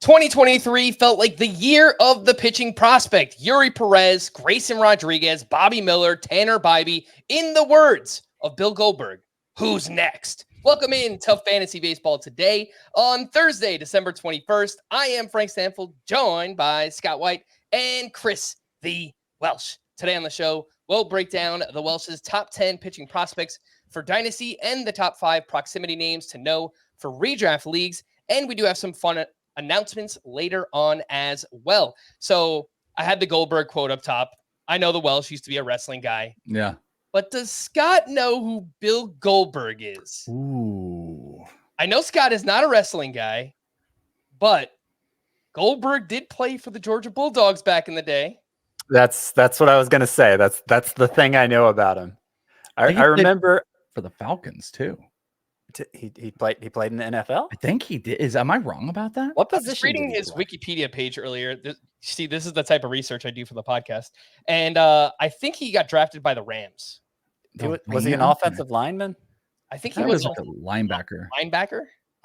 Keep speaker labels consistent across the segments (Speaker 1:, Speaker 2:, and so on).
Speaker 1: 2023 felt like the year of the pitching prospect. Yuri Perez, Grayson Rodriguez, Bobby Miller, Tanner Bybee. In the words of Bill Goldberg, who's next? Welcome in to Fantasy Baseball today on Thursday, December 21st. I am Frank Stampfl, joined by Scott White and Chris the Welsh. Today on the show, we'll break down the Welsh's top 10 pitching prospects for Dynasty and the top 5 proximity names to know for redraft leagues. And we do have some fun announcements later on as well. So I had the Goldberg quote up top. I know the Welsh used to be a wrestling guy.
Speaker 2: Yeah.
Speaker 1: But does Scott know who Bill Goldberg is?
Speaker 2: Ooh.
Speaker 1: I know Scott is not a wrestling guy, but Goldberg did play for the Georgia Bulldogs back in the day.
Speaker 3: That's what I was going to say. That's the thing I know about him. I remember
Speaker 2: for the Falcons too.
Speaker 3: He played in the NFL.
Speaker 2: I think he did. Am I wrong about that?
Speaker 3: What
Speaker 1: I was
Speaker 3: position?
Speaker 1: reading his Wikipedia page earlier. See, this is the type of research I do for the podcast, and I think he got drafted by the Rams.
Speaker 3: Was he an offensive lineman?
Speaker 1: I think
Speaker 2: He
Speaker 1: he
Speaker 2: was
Speaker 1: was
Speaker 2: like a linebacker.
Speaker 3: A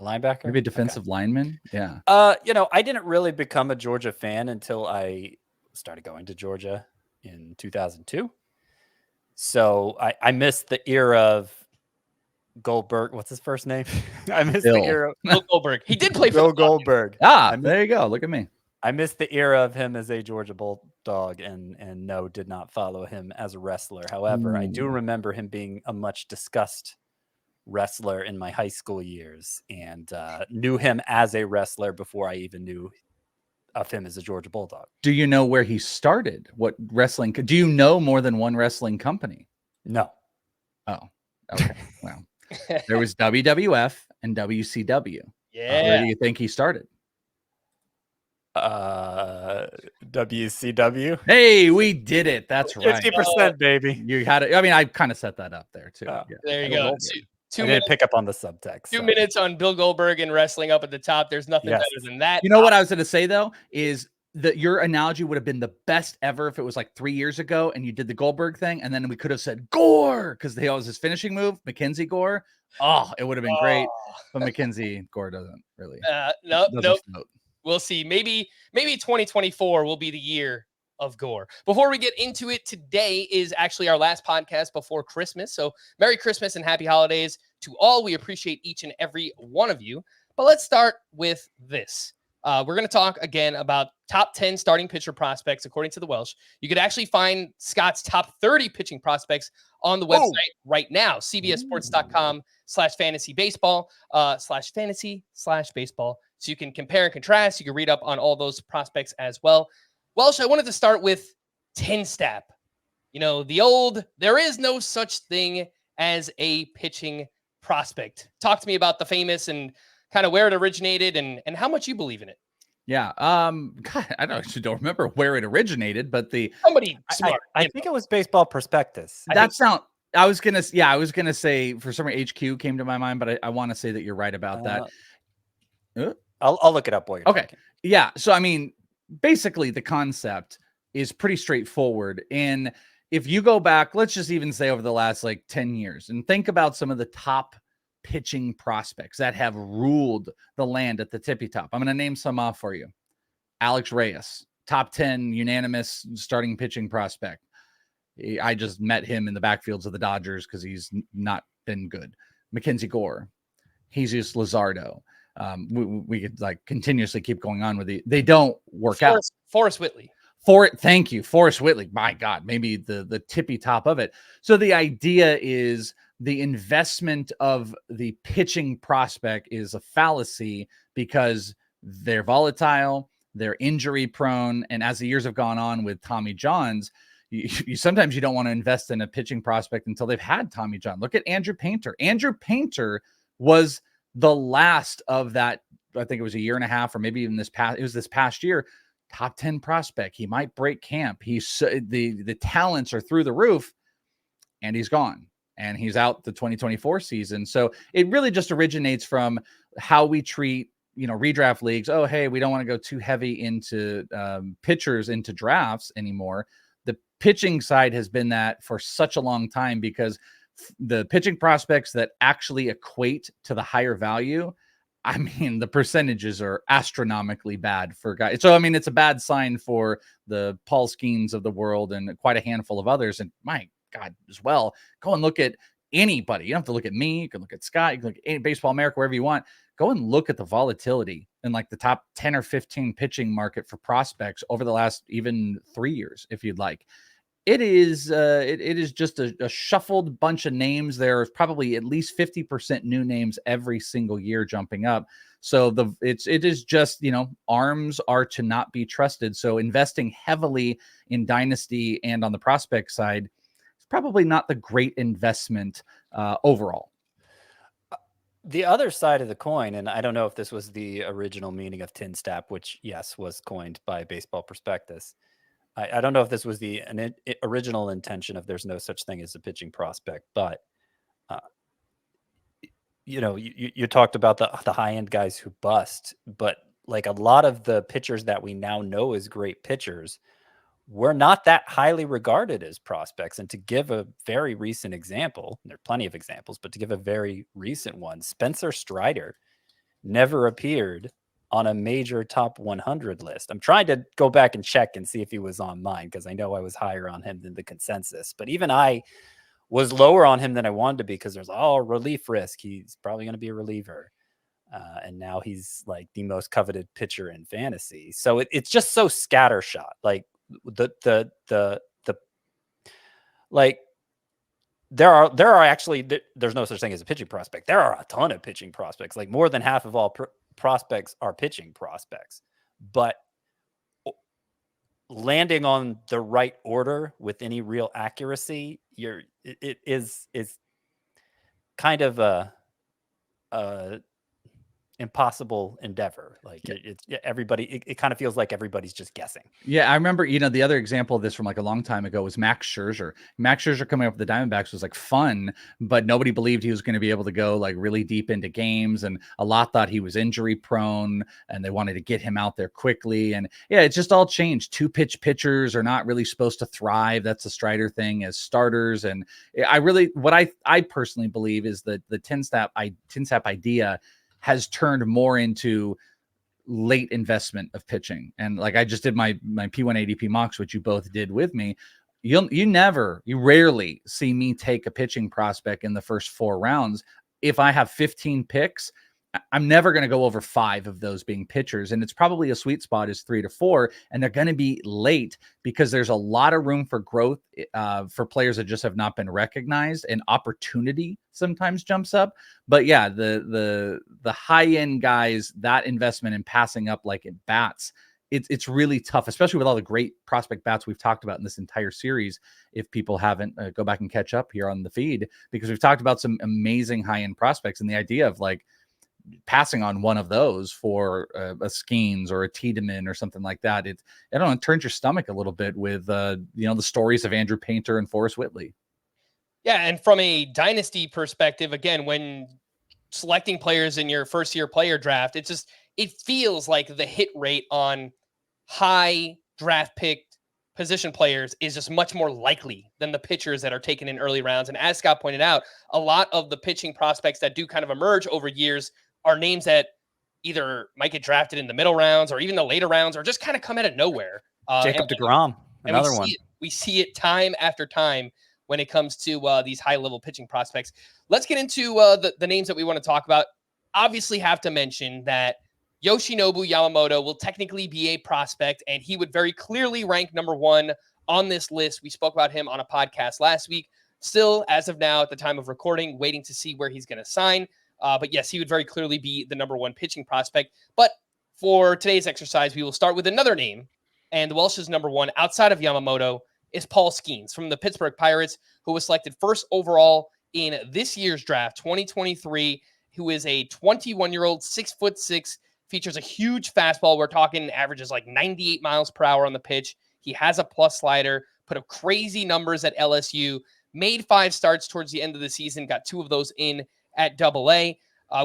Speaker 3: linebacker?
Speaker 2: Maybe a defensive lineman. Yeah.
Speaker 3: I didn't really become a Georgia fan until I started going to Georgia in 2002. So I missed the era of Goldberg. What's his first name? I missed
Speaker 2: Bill.
Speaker 3: the era of
Speaker 1: Bill Goldberg. He did play for
Speaker 3: Bill
Speaker 1: the Falcons.
Speaker 3: Goldberg.
Speaker 2: There you go. Look at me.
Speaker 3: I missed the era of him as a Georgia Bulldog and no, did not follow him as a wrestler. However, I do remember him being a much discussed wrestler in my high school years and knew him as a wrestler before I even knew of him as a Georgia Bulldog.
Speaker 2: Do you know where he started? What wrestling? Do you know more than one wrestling company?
Speaker 3: No.
Speaker 2: Oh, okay. Well, there was WWF and WCW.
Speaker 1: Yeah.
Speaker 2: Where do you think he started?
Speaker 3: WCW.
Speaker 2: Hey, we did it. That's right.
Speaker 3: 50%, baby.
Speaker 2: You had it. I mean, I kind of set that up there too.
Speaker 3: Oh.
Speaker 2: Yeah.
Speaker 1: There you go.
Speaker 3: I didn't pick up on the subtext.
Speaker 1: 2 minutes on Bill Goldberg and wrestling up at the top. There's nothing better than that.
Speaker 2: You know what I was going to say though is that your analogy would have been the best ever if it was like 3 years ago and you did the Goldberg thing, and then we could have said Gore because they always his finishing move, Mackenzie Gore. Oh, it would have been great, but Mackenzie Gore doesn't really.
Speaker 1: Nope.
Speaker 2: Float.
Speaker 1: We'll see. Maybe 2024 will be the year of Gore. Before we get into it, today is actually our last podcast before Christmas. So Merry Christmas and Happy Holidays to all. We appreciate each and every one of you. But let's start with this. We're going to talk again about top 10 starting pitcher prospects, according to the Welsh. You could actually find Scott's top 30 pitching prospects on the website right now, cbssports.com/fantasy-baseball, /fantasy/baseball. So you can compare and contrast. You can read up on all those prospects as well. Welsh, I wanted to start with TINSTAAPP. You know, there is no such thing as a pitching prospect. Talk to me about the famous and kind of where it originated and how much you believe in it.
Speaker 2: Yeah. God, I actually don't remember where it originated, but
Speaker 1: somebody smart.
Speaker 3: I think it was Baseball Prospectus.
Speaker 2: I was gonna say for some reason HQ came to my mind, but I want to say that you're right about that.
Speaker 3: I'll look it up while you're talking.
Speaker 2: Yeah. So I mean, basically the concept is pretty straightforward. And if you go back, let's just even say over the last like 10 years and think about some of the top pitching prospects that have ruled the land at the tippy top. I'm going to name some off for you. Alex Reyes, top 10 unanimous starting pitching prospect. I just met him in the backfields of the Dodgers because he's not been good. Mackenzie Gore, Jesus Luzardo. We could like continuously keep going on with they don't work out.
Speaker 1: Forrest Whitley.
Speaker 2: Thank you. Forrest Whitley. My God, maybe the tippy top of it. So the idea is the investment of the pitching prospect is a fallacy because they're volatile, they're injury prone. And as the years have gone on with Tommy Johns, you sometimes you don't want to invest in a pitching prospect until they've had Tommy John. Look at Andrew Painter. Andrew Painter was the last of that. I think it was a year and a half, or maybe even this past year, top 10 prospect. He might break camp. He's the talents are through the roof, and he's gone, and he's out the 2024 season. So it really just originates from how we treat, redraft leagues. Oh, hey, we don't want to go too heavy into pitchers into drafts anymore. The pitching side has been that for such a long time because the pitching prospects that actually equate to the higher value I mean, the percentages are astronomically bad for guys. So, I mean, it's a bad sign for the Paul Skenes of the world and quite a handful of others. And my God, as well, go and look at anybody. You don't have to look at me. You can look at Scott. You can look at any Baseball America, wherever you want. Go and look at the volatility in like the top 10 or 15 pitching market for prospects over the last even 3 years, if you'd like. It is just a shuffled bunch of names. There's probably at least 50% new names every single year jumping up. So it is just, arms are to not be trusted. So investing heavily in dynasty and on the prospect side is probably not the great investment overall.
Speaker 3: The other side of the coin, and I don't know if this was the original meaning of TINSTAAPP, which yes, was coined by Baseball Prospectus. I don't know if this was the original intention of there's no such thing as a pitching prospect, but you talked about the high end guys who bust, but like a lot of the pitchers that we now know as great pitchers were not that highly regarded as prospects. And to give a very recent example, there are plenty of examples, but to give a very recent one, Spencer Strider never appeared on a major top 100 list. I'm trying to go back and check and see if he was on mine, because I know I was higher on him than the consensus. But even I was lower on him than I wanted to be, because there's relief risk. He's probably going to be a reliever. And now he's like the most coveted pitcher in fantasy. So it's just so scattershot. Like there are actually, there's no such thing as a pitching prospect. There are a ton of pitching prospects. Like more than half of all prospects are pitching prospects, but landing on the right order with any real accuracy, it is kind of a impossible endeavor. Like it kind of feels like everybody's just guessing.
Speaker 2: Yeah, I remember, the other example of this from like a long time ago was Max Scherzer. Max Scherzer coming up with the Diamondbacks was like fun, but nobody believed he was going to be able to go like really deep into games, and a lot thought he was injury prone, and they wanted to get him out there quickly. And yeah, it's just all changed. 2-pitch pitchers are not really supposed to thrive. That's a Strider thing as starters. And what I personally believe is that the TINSTAAPP idea has turned more into late investment of pitching. And like I just did my P1 ADP mocks, which you both did with me. You rarely see me take a pitching prospect in the first 4 rounds. If I have 15 picks, I'm never going to go over 5 of those being pitchers. And it's probably a sweet spot is 3 to 4. And they're going to be late because there's a lot of room for growth for players that just have not been recognized, and opportunity sometimes jumps up. But yeah, the high end guys, that investment in passing up like at bats, it's really tough, especially with all the great prospect bats we've talked about in this entire series. If people haven't, go back and catch up here on the feed, because we've talked about some amazing high end prospects, and the idea of like passing on one of those for a Skenes or a Tiedemann or something like that, it turns your stomach a little bit with the stories of Andrew Painter and Forrest Whitley.
Speaker 1: Yeah, and from a dynasty perspective, again, when selecting players in your first year player draft, it feels like the hit rate on high draft picked position players is just much more likely than the pitchers that are taken in early rounds. And as Scott pointed out, a lot of the pitching prospects that do kind of emerge over years are names that either might get drafted in the middle rounds or even the later rounds, or just kind of come out of nowhere.
Speaker 3: Jacob deGrom, another one.
Speaker 1: We see it time after time when it comes to these high-level pitching prospects. Let's get into the names that we want to talk about. Obviously have to mention that Yoshinobu Yamamoto will technically be a prospect, and he would very clearly rank number 1 on this list. We spoke about him on a podcast last week. Still, as of now, at the time of recording, waiting to see where he's going to sign. But yes, he would very clearly be the number 1 pitching prospect. But for today's exercise, we will start with another name. And the Welsh's number 1 outside of Yamamoto is Paul Skenes from the Pittsburgh Pirates, who was selected first overall in this year's draft, 2023, who is a 21-year-old, 6'6", features a huge fastball. We're talking averages like 98 miles per hour on the pitch. He has a plus slider, put up crazy numbers at LSU, made 5 starts towards the end of the season, got 2 of those in at AA.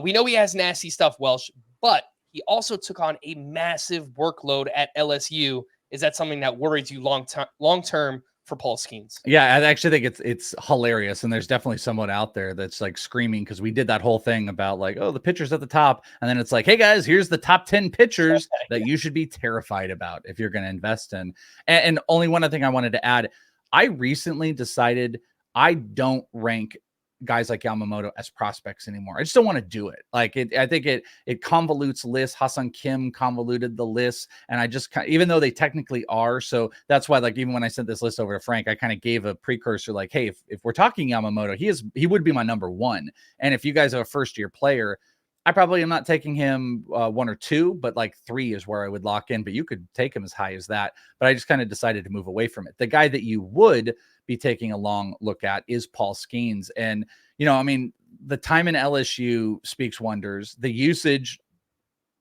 Speaker 1: We know he has nasty stuff, Welsh, but he also took on a massive workload at LSU. Is that something that worries you long-term for Paul Skenes.
Speaker 2: Yeah, I actually think it's hilarious, and there's definitely someone out there that's like screaming because we did that whole thing about like, oh, the pitchers at the top, and then it's like, hey guys, here's the top 10 pitchers that you should be terrified about if you're going to invest in. And only one other thing I wanted to add, I recently decided I don't rank guys like Yamamoto as prospects anymore. I just don't want to do it. Like I think it convolutes lists. Ha-Seong Kim convoluted the list, and I just even though they technically are, so that's why like even when I sent this list over to Frank, I kind of gave a precursor like, hey, if we're talking Yamamoto, he would be my number one, and if you guys have a first year player, I probably am not taking him 1 or 2, but like 3 is where I would lock in. But you could take him as high as that. But I just kind of decided to move away from it. The guy that you would be taking a long look at is Paul Skenes. And, I mean, the time in LSU speaks wonders. The usage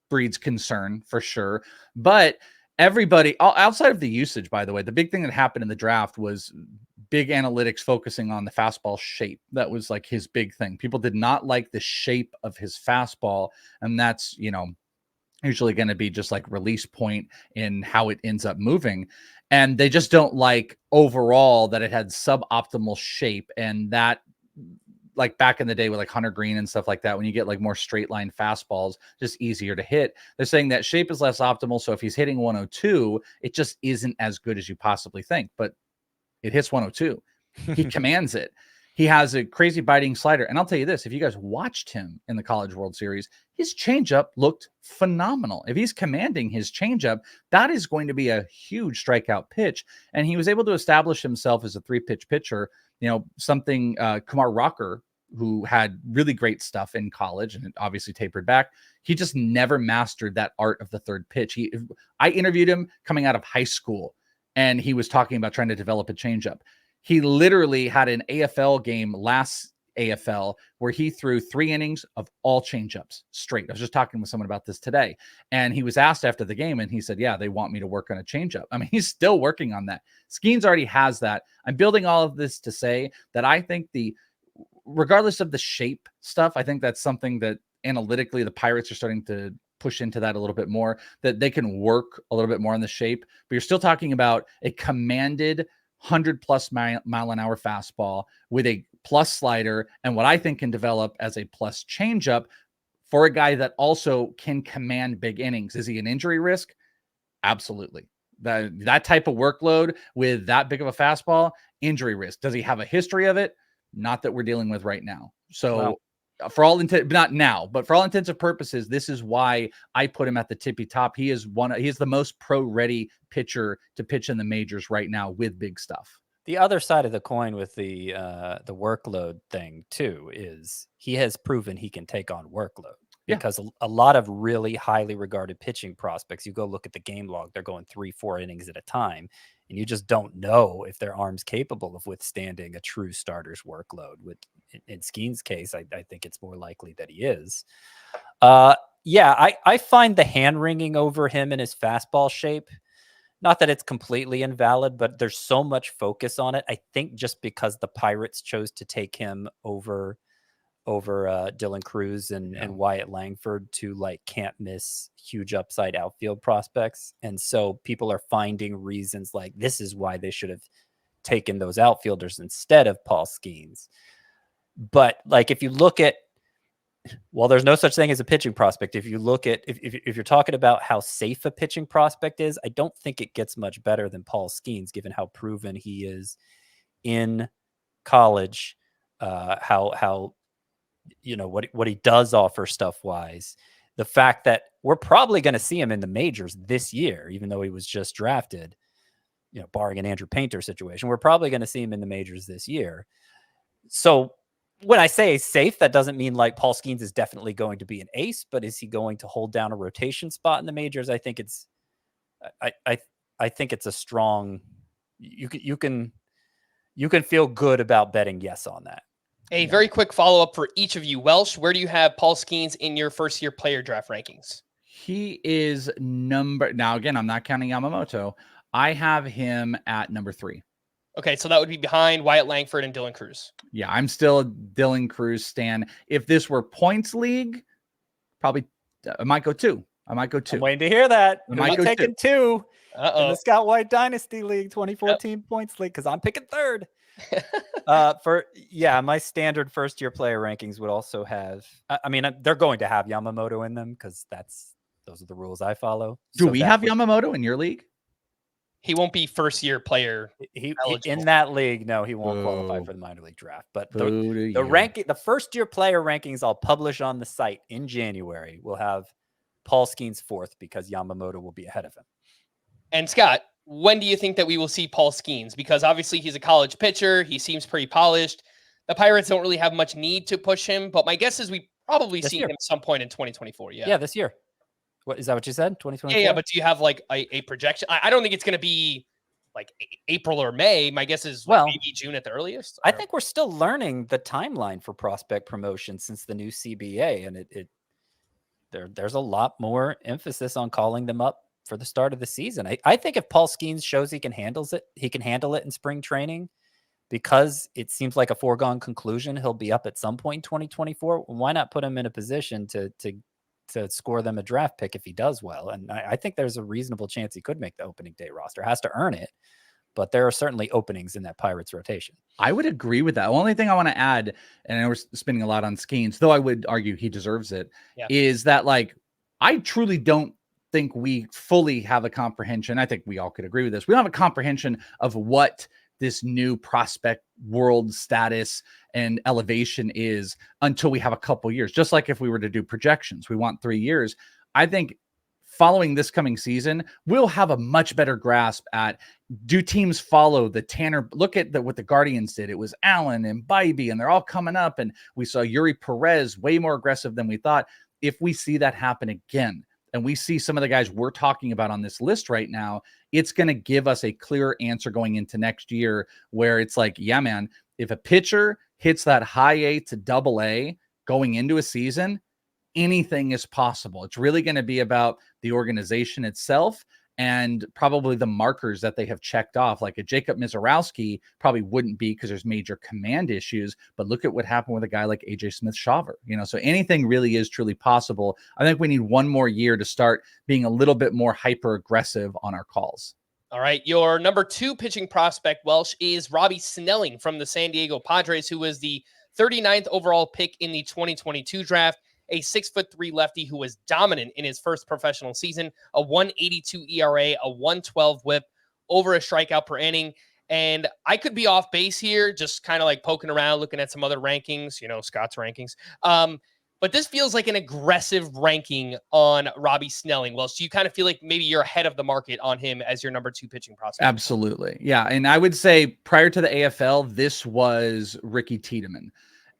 Speaker 2: breeds concern for sure. But everybody outside of the usage, by the way, the big thing that happened in the draft was big analytics focusing on the fastball shape. That was like his big thing. People did not like the shape of his fastball. And that's, usually going to be just like release point in how it ends up moving. And they just don't like overall that it had suboptimal shape. And that, like back in the day with like Hunter Green and stuff like that, when you get like more straight line fastballs, just easier to hit. They're saying that shape is less optimal. So if he's hitting 102, it just isn't as good as you possibly think. But it hits 102. He commands it. He has a crazy biting slider. And I'll tell you this, if you guys watched him in the College World Series, his changeup looked phenomenal. If he's commanding his changeup, that is going to be a huge strikeout pitch. And he was able to establish himself as a 3-pitch pitcher, something Kumar Rocker, who had really great stuff in college and obviously tapered back. He just never mastered that art of the third pitch. I interviewed him coming out of high school, and he was talking about trying to develop a changeup. He literally had an AFL game last AFL where he threw 3 innings of all changeups straight. I was just talking with someone about this today, and he was asked after the game, and he said, yeah, they want me to work on a changeup. I mean, he's still working on that. Skenes already has that. I'm building all of this to say that I think regardless of the shape stuff, I think that's something that analytically the Pirates are starting to push into that a little bit more, that they can work a little bit more on the shape, but you're still talking about a commanded 100+ mile an hour fastball with a plus slider and what I think can develop as a plus changeup for a guy that also can command big innings. Is he an injury risk? Absolutely. That type of workload with that big of a fastball, injury risk. Does he have a history of it? Not that we're dealing with right now. So for all intent, not now, but for all intents and purposes, this is why I put him at the tippy top. He is the most pro ready pitcher to pitch in the majors right now with big stuff.
Speaker 3: The other side of the coin with the workload thing too is he has proven he can take on workload. Because a lot of really highly regarded pitching prospects, you go look at the game log, they're going 3-4 innings at a time, and you just don't know if their arm's capable of withstanding a true starter's workload. In Skenes' case, I think it's more likely that he is. I find the hand-wringing over him and his fastball shape, not that it's completely invalid, but there's so much focus on it. I think just because the Pirates chose to take him over Dylan Cruz and Wyatt Langford, to like can't miss huge upside outfield prospects. And so people are finding reasons like this is why they should have taken those outfielders instead of Paul Skenes. But like, if you look at, there's no such thing as a pitching prospect. If you look at, if you're talking about how safe a pitching prospect is, I don't think it gets much better than Paul Skenes, given how proven he is in college, how what he does offer stuff wise, the fact that we're probably going to see him in the majors this year, even though he was just drafted, barring an Andrew Painter situation, we're probably going to see him in the majors this year. So when I say safe, that doesn't mean like Paul Skenes is definitely going to be an ace, but is he going to hold down a rotation spot in the majors? I think it's, I think it's a strong, you can feel good about betting yes on that.
Speaker 1: A very quick follow-up for each of you. Welsh, where do you have Paul Skenes in your first-year player draft rankings?
Speaker 2: He is now again, I'm not counting Yamamoto. I have him at number 3.
Speaker 1: Okay, so that would be behind Wyatt Langford and Dylan Cruz.
Speaker 2: Yeah, I'm still a Dylan Cruz stan. If this were points league, probably I might go 2.
Speaker 3: I'm waiting to hear that.
Speaker 2: I might go
Speaker 3: taking 2. in the Scott White Dynasty League, 2014 points league, because I'm picking third. My standard first year player rankings would also have, I mean, they're going to have Yamamoto in them because those are the rules I follow.
Speaker 2: Do we have Yamamoto in your league?
Speaker 1: He won't be first year player.
Speaker 3: He in that league. No, he won't qualify for the minor league draft. But the first year player rankings I'll publish on the site in January will have Paul Skenes fourth because Yamamoto will be ahead of him.
Speaker 1: And Scott, when do you think that we will see Paul Skenes? Because obviously he's a college pitcher. He seems pretty polished. The Pirates don't really have much need to push him, but my guess is we probably see him at some point in 2024. Yeah,
Speaker 3: this year. What is that? What you said? 2024.
Speaker 1: Yeah. But do you have like a projection? I don't think it's going to be like April or May. My guess is maybe June at the earliest.
Speaker 3: I think we're still learning the timeline for prospect promotion since the new CBA, and there's a lot more emphasis on calling them up for the start of the season. I think if Paul Skenes shows he can handle it in spring training, because it seems like a foregone conclusion he'll be up at some point in 2024. Why not put him in a position to score them a draft pick if he does well? And I think there's a reasonable chance he could make the opening day roster. Has to earn it, but there are certainly openings in that Pirates rotation.
Speaker 2: I would agree with that. Only thing I want to add, and I know we're spending a lot on Skenes, though I would argue he deserves it, is that I truly don't think we fully have a comprehension. I think we all could agree with this. We don't have a comprehension of what this new prospect world status and elevation is until we have a couple years. Just like if we were to do projections, we want 3 years. I think following this coming season, we'll have a much better grasp at, do teams follow the Tanner? Look at what the Guardians did. It was Allen and Bybee, and they're all coming up. And we saw Yuri Perez way more aggressive than we thought. If we see that happen again, and we see some of the guys we're talking about on this list right now, it's going to give us a clear answer going into next year where it's like, yeah, man, if a pitcher hits that high A to double A going into a season, anything is possible. It's really going to be about the organization itself and probably the markers that they have checked off. Like a Jacob Misiorowski probably wouldn't be because there's major command issues, but look at what happened with a guy like AJ Smith Shawver, so anything really is truly possible. I think we need one more year to start being a little bit more hyper aggressive on our calls.
Speaker 1: All right. Your number 2 pitching prospect, Welsh, is Robby Snelling from the San Diego Padres, who was the 39th overall pick in the 2022 draft. A 6'3" lefty who was dominant in his first professional season, a 1.82 ERA, a 1.12 WHIP, over a strikeout per inning. And I could be off base here, just kind of like poking around, looking at some other rankings, Scott's rankings. But this feels like an aggressive ranking on Robby Snelling. Well, so you kind of feel like maybe you're ahead of the market on him as your number 2 pitching prospect.
Speaker 2: Absolutely. Yeah. And I would say prior to the AFL, this was Ricky Tiedemann.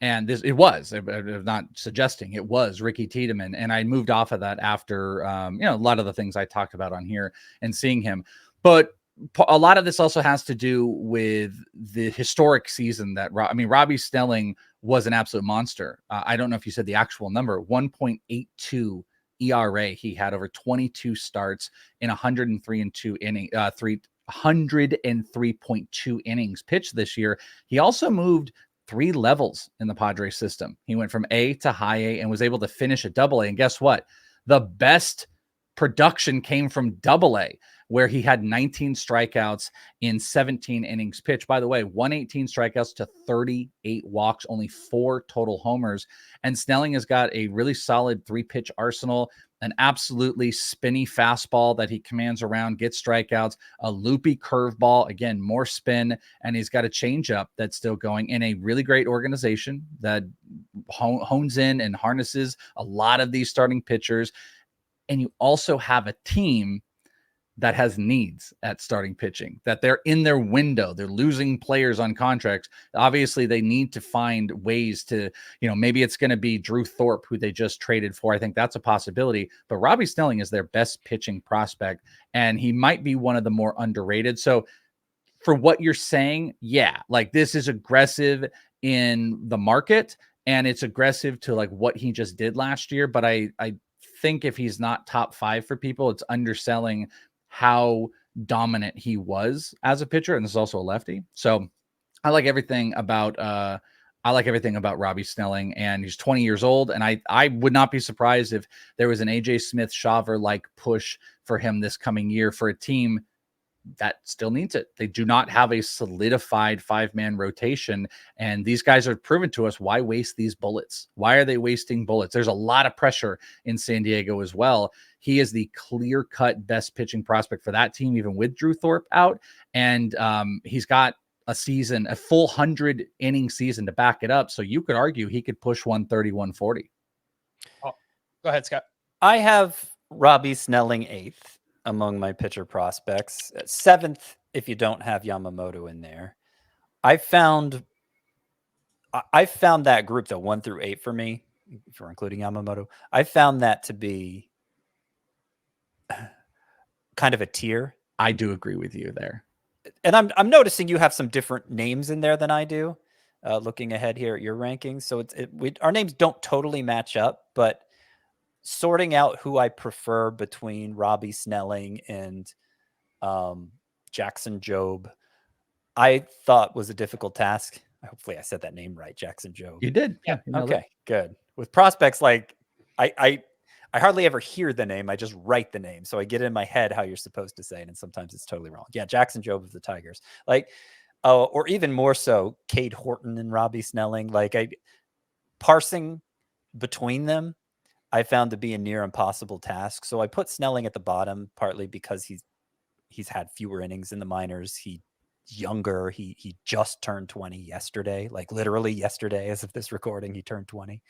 Speaker 2: And I'm not suggesting it was Ricky Tiedemann. And I moved off of that after, a lot of the things I talked about on here and seeing him. But a lot of this also has to do with the historic season that, Robby Snelling was an absolute monster. I don't know if you said the actual number, 1.82 ERA. He had over 22 starts in 103.2 innings pitched this year. He also moved 3 levels in the Padres system. He went from A to high A and was able to finish at double A. And guess what? The best production came from double A, where he had 19 strikeouts in 17 innings pitched. By the way, 118 strikeouts to 38 walks, only 4 total homers. And Snelling has got a really solid 3-pitch arsenal, an absolutely spinny fastball that he commands around, gets strikeouts, a loopy curveball, again, more spin, and he's got a changeup that's still going in a really great organization that hones in and harnesses a lot of these starting pitchers. And you also have a team that has needs at starting pitching, that they're in their window. They're losing players on contracts. Obviously, they need to find ways to, maybe it's going to be Drew Thorpe, who they just traded for. I think that's a possibility. But Robby Snelling is their best pitching prospect, and he might be one of the more underrated. So for what you're saying, yeah, this is aggressive in the market, and it's aggressive to what he just did last year. But I think if he's not top 5 for people, it's underselling how dominant he was as a pitcher. And this is also a lefty. So I like everything about Robby Snelling, and he's 20 years old. And I would not be surprised if there was an AJ Smith Shawver like push for him this coming year for a team that still needs it. They do not have a solidified 5-man rotation. And these guys have proven to us, why waste these bullets? Why are they wasting bullets? There's a lot of pressure in San Diego as well. He is the clear-cut best pitching prospect for that team, even with Drew Thorpe out. And he's got a full 100-inning season to back it up. So you could argue he could push 130, 140.
Speaker 1: Oh, go ahead, Scott.
Speaker 3: I have Robby Snelling 8th among my pitcher prospects. 7th if you don't have Yamamoto in there. I found that group, the 1 through 8 for me, if we're including Yamamoto, I found that to be kind of a tier.
Speaker 2: I do agree with you there.
Speaker 3: And I'm noticing you have some different names in there than I do. Looking ahead here at your rankings, so our names don't totally match up, but sorting out who I prefer between Robby Snelling and Jackson Jobe, I thought was a difficult task. Hopefully I said that name right, Jackson Jobe.
Speaker 2: You did.
Speaker 1: Yeah.
Speaker 3: Okay, good. With prospects, like I hardly ever hear the name. I just write the name. So I get in my head how you're supposed to say it. And sometimes it's totally wrong. Yeah. Jackson Jobe of the Tigers. Like, or even more so, Cade Horton and Robby Snelling. Like, parsing between them, I found to be a near impossible task. So I put Snelling at the bottom, partly because he's had fewer innings in the minors. He's younger. He just turned 20 yesterday, like literally yesterday, as of this recording, he turned 20.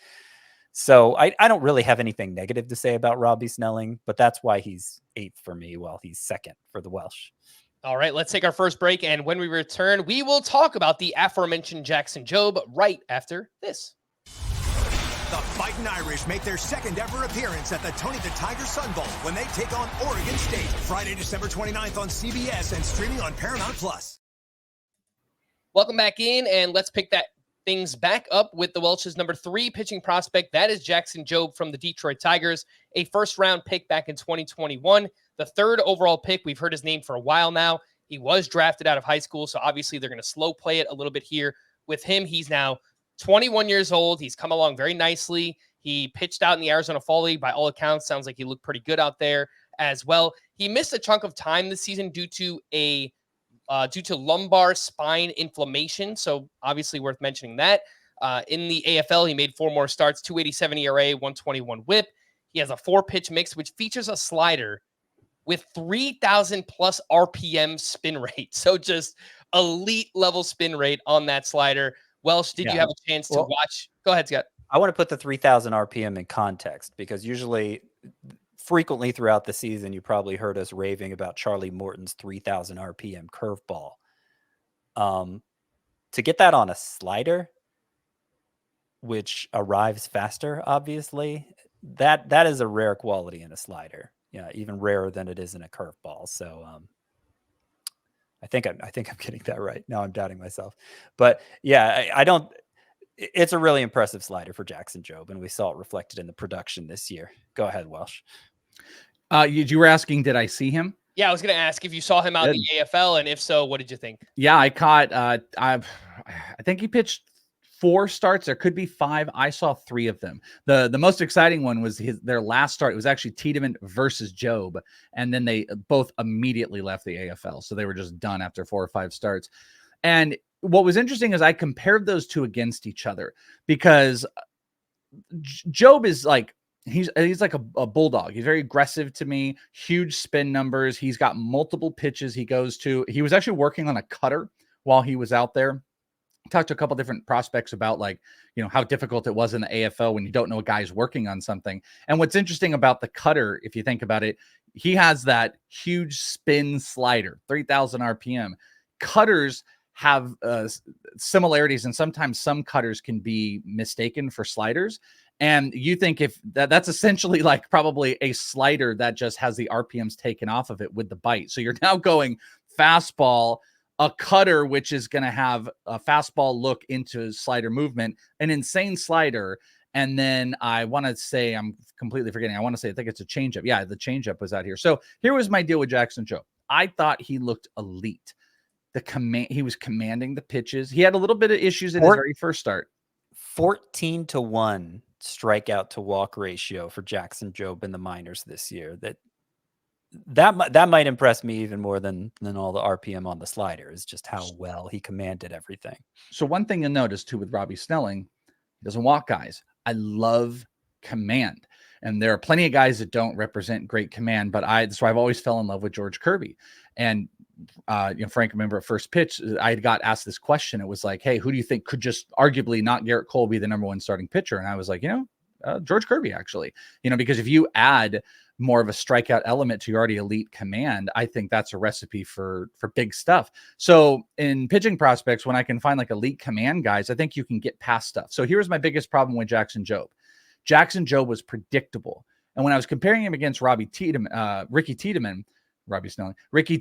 Speaker 3: So I don't really have anything negative to say about Robby Snelling, but that's why he's 8th for me, while he's 2nd for the Welsh.
Speaker 1: All right, let's take our first break. And when we return, we will talk about the aforementioned Jackson Jobe right after this.
Speaker 4: The Fighting Irish make their second ever appearance at the Tony the Tiger Sun Bowl when they take on Oregon State, Friday, December 29th on CBS and streaming on Paramount+.
Speaker 1: Welcome back in, and let's pick things back up with the Welsh's number 3 pitching prospect. That is Jackson Jobe from the Detroit Tigers, a first-round pick back in 2021, the 3rd overall pick. We've heard his name for a while now. He was drafted out of high school, so obviously they're going to slow play it a little bit here with him. He's now 21 years old. He's come along very nicely. He pitched out in the Arizona Fall League. By all accounts, sounds like he looked pretty good out there as well. He missed a chunk of time this season due to lumbar spine inflammation. So obviously worth mentioning that. In the AFL, he made 4 more starts, 287 ERA, 121 whip. He has a 4-pitch mix, which features a slider with 3,000 plus RPM spin rate. So just elite level spin rate on that slider. Welsh, did you have a chance to watch? Go ahead, Scott.
Speaker 3: I want to put the 3,000 RPM in context, because frequently throughout the season, you probably heard us raving about Charlie Morton's 3,000 RPM curveball. To get that on a slider, which arrives faster, obviously, that is a rare quality in a slider. Yeah, even rarer than it is in a curveball. So I think I'm getting that right. Now I'm doubting myself. But yeah, I don't. It's a really impressive slider for Jackson Jobe, and we saw it reflected in the production this year. Go ahead, Welsh.
Speaker 2: You were asking, did I see him?
Speaker 1: Yeah, I was going to ask if you saw him out in the AFL, and if so, what did you think?
Speaker 2: Yeah, I caught. I think he pitched 4 starts. There could be 5. I saw 3 of them. The most exciting one was their last start. It was actually Tiedemann versus Jobe, and then they both immediately left the AFL. So they were just done after 4 or 5 starts. And what was interesting is I compared those 2 against each other, because Jobe is like, he's like a bulldog. He's very aggressive to me, huge spin numbers. He's got multiple pitches he goes to. He was actually working on a cutter while he was out there. Talked to a couple different prospects about, like, how difficult it was in the AFL when you don't know a guy's working on something. And what's interesting about the cutter, if you think about it, he has that huge spin slider, 3,000 RPM. Cutters have similarities, and sometimes some cutters can be mistaken for sliders. And you think if that's essentially like probably a slider that just has the RPMs taken off of it with the bite. So you're now going fastball, a cutter, which is going to have a fastball look into slider movement, an insane slider. And then I want to say, I'm completely forgetting. I think it's a changeup. Yeah, the changeup was out here. So here was my deal with Jackson Jobe. I thought he looked elite. He was commanding the pitches. He had a little bit of issues in his very first start.
Speaker 3: 14-1 strikeout to walk ratio for Jackson Jobe in the minors this year. that might impress me even more than all the RPM on the slider, is just how well he commanded everything.
Speaker 2: So one thing you'll notice too with Robby Snelling, he doesn't walk guys. I love command. And there are plenty of guys that don't represent great command, but that's why I've always fell in love with George Kirby. And Frank, remember at first pitch, I got asked this question. It was like, hey, who do you think could just arguably not Garrett Cole be the number one starting pitcher? And I was like, George Kirby, actually, because if you add more of a strikeout element to your already elite command, I think that's a recipe for big stuff. So in pitching prospects, when I can find like elite command guys, I think you can get past stuff. So here's my biggest problem with Jackson Jobe. Jackson Jobe was predictable. And when I was comparing him against Ricky Tiedemann, Ricky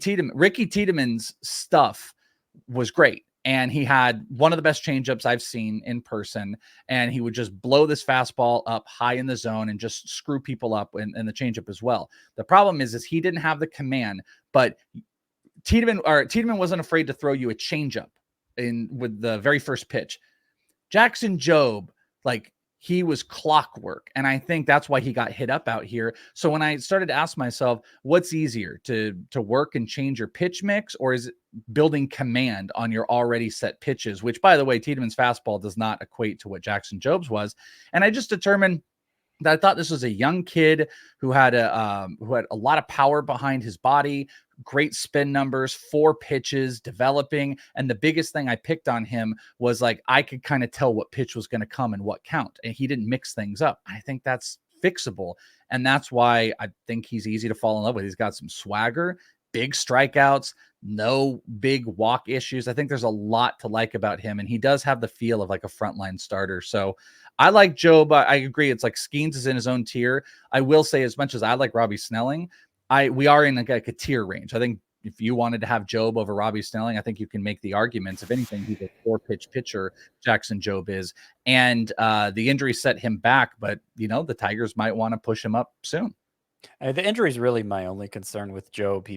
Speaker 2: Tiedemann's stuff was great. And he had one of the best changeups I've seen in person. And he would just blow this fastball up high in the zone and just screw people up, and the changeup as well. The problem is he didn't have the command, but Tiedemann wasn't afraid to throw you a changeup with the very first pitch. Jackson Jobe, he was clockwork. And I think that's why he got hit up out here. So when I started to ask myself, what's easier, to work and change your pitch mix, or is it building command on your already set pitches, which, by the way, Tiedemann's fastball does not equate to what Jackson Jobe's was. And I just determined that I thought this was a young kid who had a lot of power behind his body, great spin numbers, 4 pitches, developing. And the biggest thing I picked on him was I could kind of tell what pitch was going to come and what count. And he didn't mix things up. I think that's fixable. And that's why I think he's easy to fall in love with. He's got some swagger, big strikeouts, no big walk issues. I think there's a lot to like about him. And he does have the feel of a frontline starter. So I like Jobe. I agree. It's like Skenes is in his own tier. I will say, as much as I like Robby Snelling, we are in a tier range. I think if you wanted to have Jobe over Robby Snelling, I think you can make the arguments. If anything, he's a 4-pitch pitcher, Jackson Jobe is. And the injury set him back, but the Tigers might want to push him up soon.
Speaker 3: The injury is really my only concern with Jobe.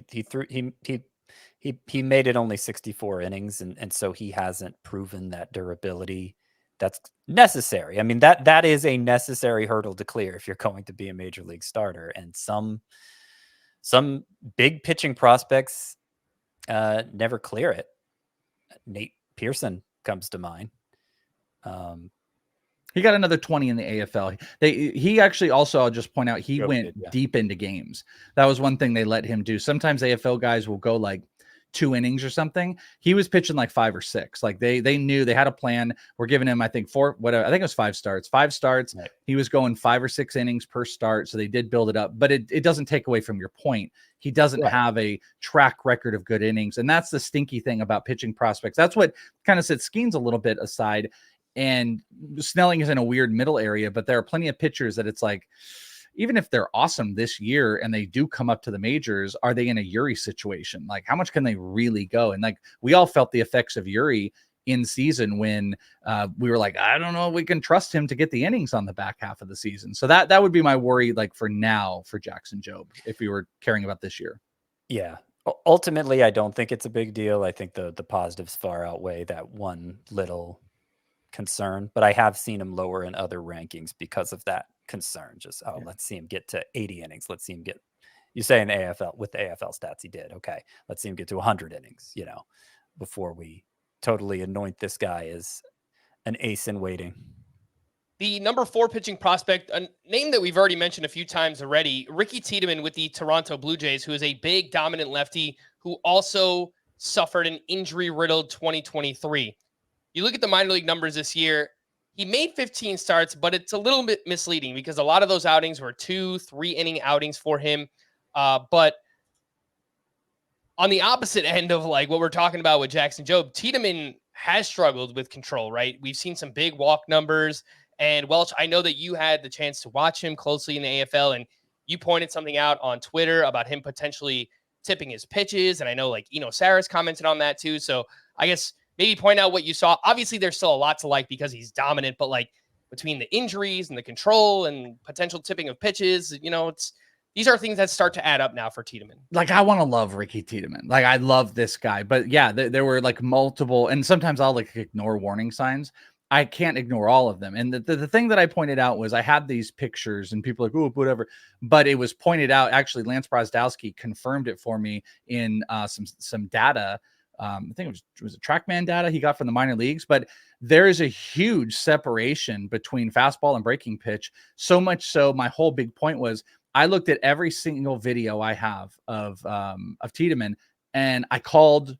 Speaker 3: He made it only 64 innings, and so he hasn't proven that durability that's necessary. I mean, that is a necessary hurdle to clear if you're going to be a major league starter. And some big pitching prospects never clear it. Nate Pearson comes to mind.
Speaker 2: He got another 20 in the AFL. He actually also, I'll just point out, he went deep into games. That was one thing they let him do. Sometimes AFL guys will go 2 innings or something. He was pitching 5 or 6. They knew they had a plan. We're giving him, I think, 4, whatever. I think it was 5 starts. 5 starts. Right. He was going 5 or 6 innings per start. So they did build it up, but it doesn't take away from your point. He doesn't have a track record of good innings. And that's the stinky thing about pitching prospects. That's what kind of sets Skenes a little bit aside. And Snelling is in a weird middle area, but there are plenty of pitchers that it's even if they're awesome this year and they do come up to the majors, are they in a Yuri situation? How much can they really go? And we all felt the effects of Yuri in season when we were I don't know if we can trust him to get the innings on the back half of the season. So that would be my worry, for now, for Jackson Jobe, if we were caring about this year.
Speaker 3: Yeah. Ultimately, I don't think it's a big deal. I think the positives far outweigh that one little concern, but I have seen him lower in other rankings because of that concern. Just, let's see him get to 80 innings. Let's see him get, you say in the AFL, with the AFL stats he did. Okay. Let's see him get to 100 innings, before we totally anoint this guy as an ace in waiting.
Speaker 1: The number 4 pitching prospect, a name that we've already mentioned a few times already, Ricky Tiedemann with the Toronto Blue Jays, who is a big dominant lefty who also suffered an injury-riddled 2023. You look at the minor league numbers this year, he made 15 starts, but it's a little bit misleading because a lot of those outings were 2-3 inning outings for him. But on the opposite end of what we're talking about with Jackson Jobe, Tiedemann has struggled with control, right? We've seen some big walk numbers. And Welsh, I know that you had the chance to watch him closely in the AFL, and you pointed something out on Twitter about him potentially tipping his pitches. And I know Eno Saris commented on that too. So I guess maybe point out what you saw. Obviously, there's still a lot to like because he's dominant, but between the injuries and the control and potential tipping of pitches, these are things that start to add up now for Tiedemann.
Speaker 2: I want to love Ricky Tiedemann. I love this guy, but yeah, there were multiple, and sometimes I'll ignore warning signs. I can't ignore all of them. And the thing that I pointed out was I had these pictures and people are like, oh, whatever. But it was pointed out, actually, Lance Brozdowski confirmed it for me in some data. I think it was a TrackMan data he got from the minor leagues. But there is a huge separation between fastball and breaking pitch. So much so, my whole big point was I looked at every single video I have of Tiedemann, and I called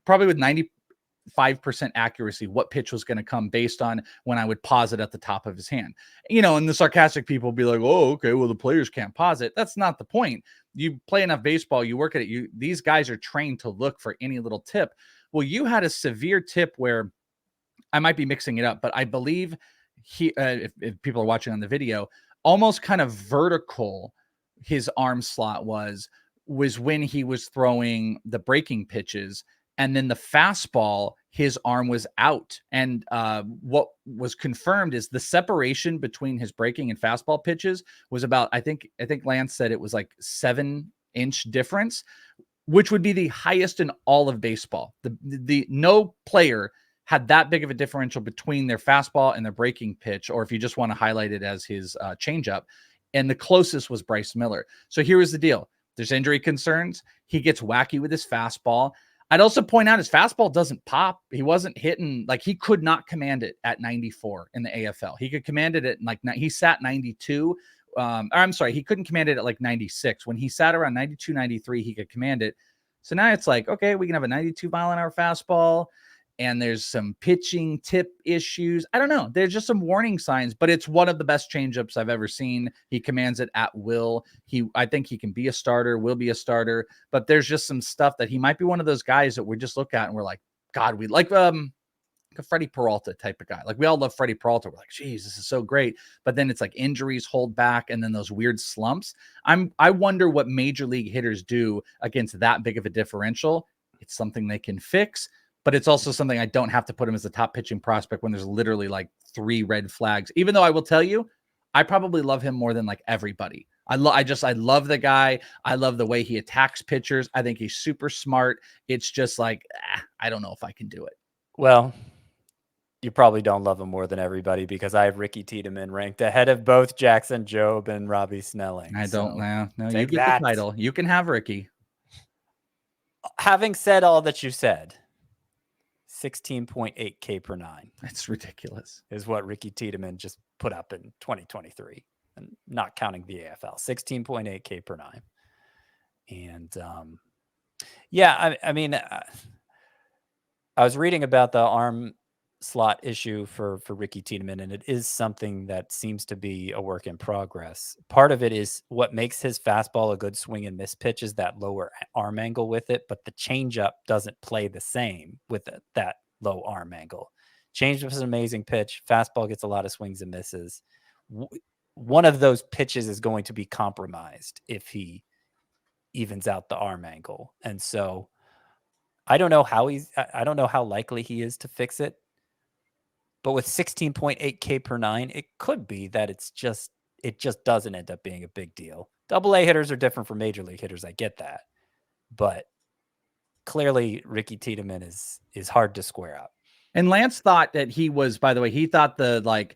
Speaker 2: probably with 95% accuracy what pitch was going to come based on when I would pause it at the top of his hand. And the sarcastic people be like, oh, okay, well, the players can't pause it. That's not the point. You play enough baseball, you work at it. These guys are trained to look for any little tip. Well, you had a severe tip where I might be mixing it up, but I believe if people are watching on the video, almost kind of vertical his arm slot was when he was throwing the breaking pitches. And then the fastball, his arm was out. And what was confirmed is the separation between his breaking and fastball pitches was about, I think Lance said it was like 7-inch difference, which would be the highest in all of baseball. The no player had that big of a differential between their fastball and their breaking pitch, or if you just want to highlight it as his changeup. And the closest was Bryce Miller. So here is the deal. There's injury concerns. He gets wacky with his fastball. I'd also point out his fastball doesn't pop. He wasn't hitting, he could not command it at 94 in the AFL. He could command it at he sat 92. I'm sorry, he couldn't command it at 96. When he sat around 92, 93, he could command it. So now it's okay, we can have a 92 mile an hour fastball, and there's some pitching tip issues. I don't know. There's just some warning signs, but it's one of the best changeups I've ever seen. He commands it at will. I think he can be a starter, will be a starter, but there's just some stuff that he might be one of those guys that we just look at and we're like, God, we like a Freddie Peralta type of guy. We all love Freddie Peralta. We're like, geez, this is so great. But then it's injuries hold back, and then those weird slumps. I wonder what major league hitters do against that big of a differential. It's something they can fix. But it's also something I don't have to put him as the top pitching prospect when there's literally 3 red flags. Even though I will tell you, I probably love him more than everybody. I love the guy. I love the way he attacks pitchers. I think he's super smart. It's just I don't know if I can do it.
Speaker 3: Well, you probably don't love him more than everybody because I have Ricky Tiedemann ranked ahead of both Jackson Jobe and Robby Snelling.
Speaker 2: I don't know. No, you get the title. You can have Ricky.
Speaker 3: Having said all that you said, 16.8 K per 9.
Speaker 2: That's ridiculous.
Speaker 3: Is what Ricky Tiedemann just put up in 2023, and not counting the AFL. 16.8 K per 9. And I mean, I was reading about the arm slot issue for Ricky Tiedemann, and it is something that seems to be a work in progress. Part of it is what makes his fastball a good swing and miss pitch is that lower arm angle with it, but the changeup doesn't play the same with that low arm angle. Changeup is an amazing pitch. Fastball gets a lot of swings and misses. One of those pitches is going to be compromised if he evens out the arm angle. And so I don't know how likely he is to fix it. But with 16.8 K per 9, it could be that it just doesn't end up being a big deal. AA hitters are different from major league hitters. I get that. But clearly Ricky Tiedemann is hard to square up.
Speaker 2: And Lance thought that he was, by the way, he thought the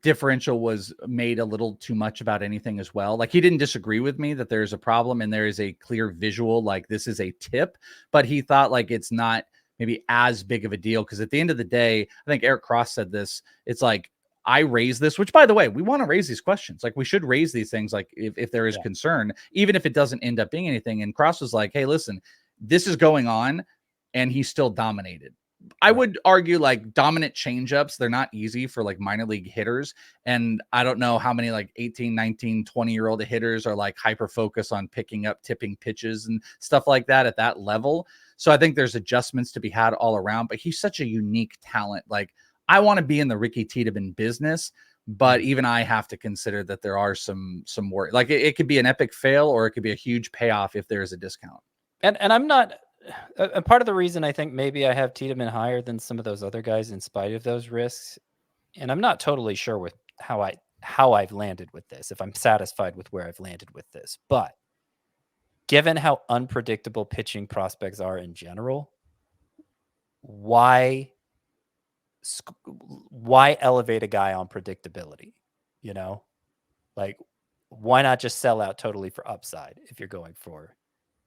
Speaker 2: differential was made a little too much about anything as well. He didn't disagree with me that there's a problem and there is a clear visual, this is a tip, but he thought it's not maybe as big of a deal. Because at the end of the day, I think Eric Cross said this, it's I raise this, which by the way, we want to raise these questions. We should raise these things. If there is concern, even if it doesn't end up being anything. And Cross was like, hey, listen, this is going on. And he's still dominated. I would argue dominant changeups, they're not easy for minor league hitters. And I don't know how many 18, 19, 20-year-old hitters are hyper focused on picking up tipping pitches and stuff like that at that level. So I think there's adjustments to be had all around, but he's such a unique talent. I want to be in the Ricky Tiedemann business, but even I have to consider that there are some worry. It could be an epic fail or it could be a huge payoff if there is a discount.
Speaker 3: And I'm not, and part of the reason I think maybe I have Tiedemann higher than some of those other guys in spite of those risks, and I'm not totally sure with how I've landed with this, if I'm satisfied with where I've landed with this, but given how unpredictable pitching prospects are in general, why why elevate a guy on predictability? You know, like why not just sell out totally for upside if you're going for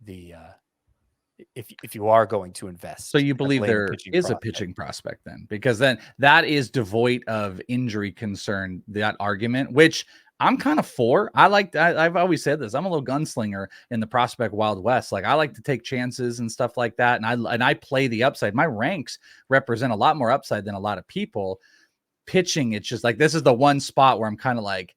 Speaker 3: the if you are going to invest.
Speaker 2: So you believe
Speaker 3: heavily in
Speaker 2: there is a
Speaker 3: prospect.
Speaker 2: pitching prospect then, because then that is devoid of injury concern, that argument, which I'm kind of for. I've always said this. I'm a little gunslinger in the prospect Wild West. Like I like to take chances and stuff like that. And I play the upside. My ranks represent a lot more upside than a lot of people. Pitching, it's just like, this is the one spot where I'm kind of like,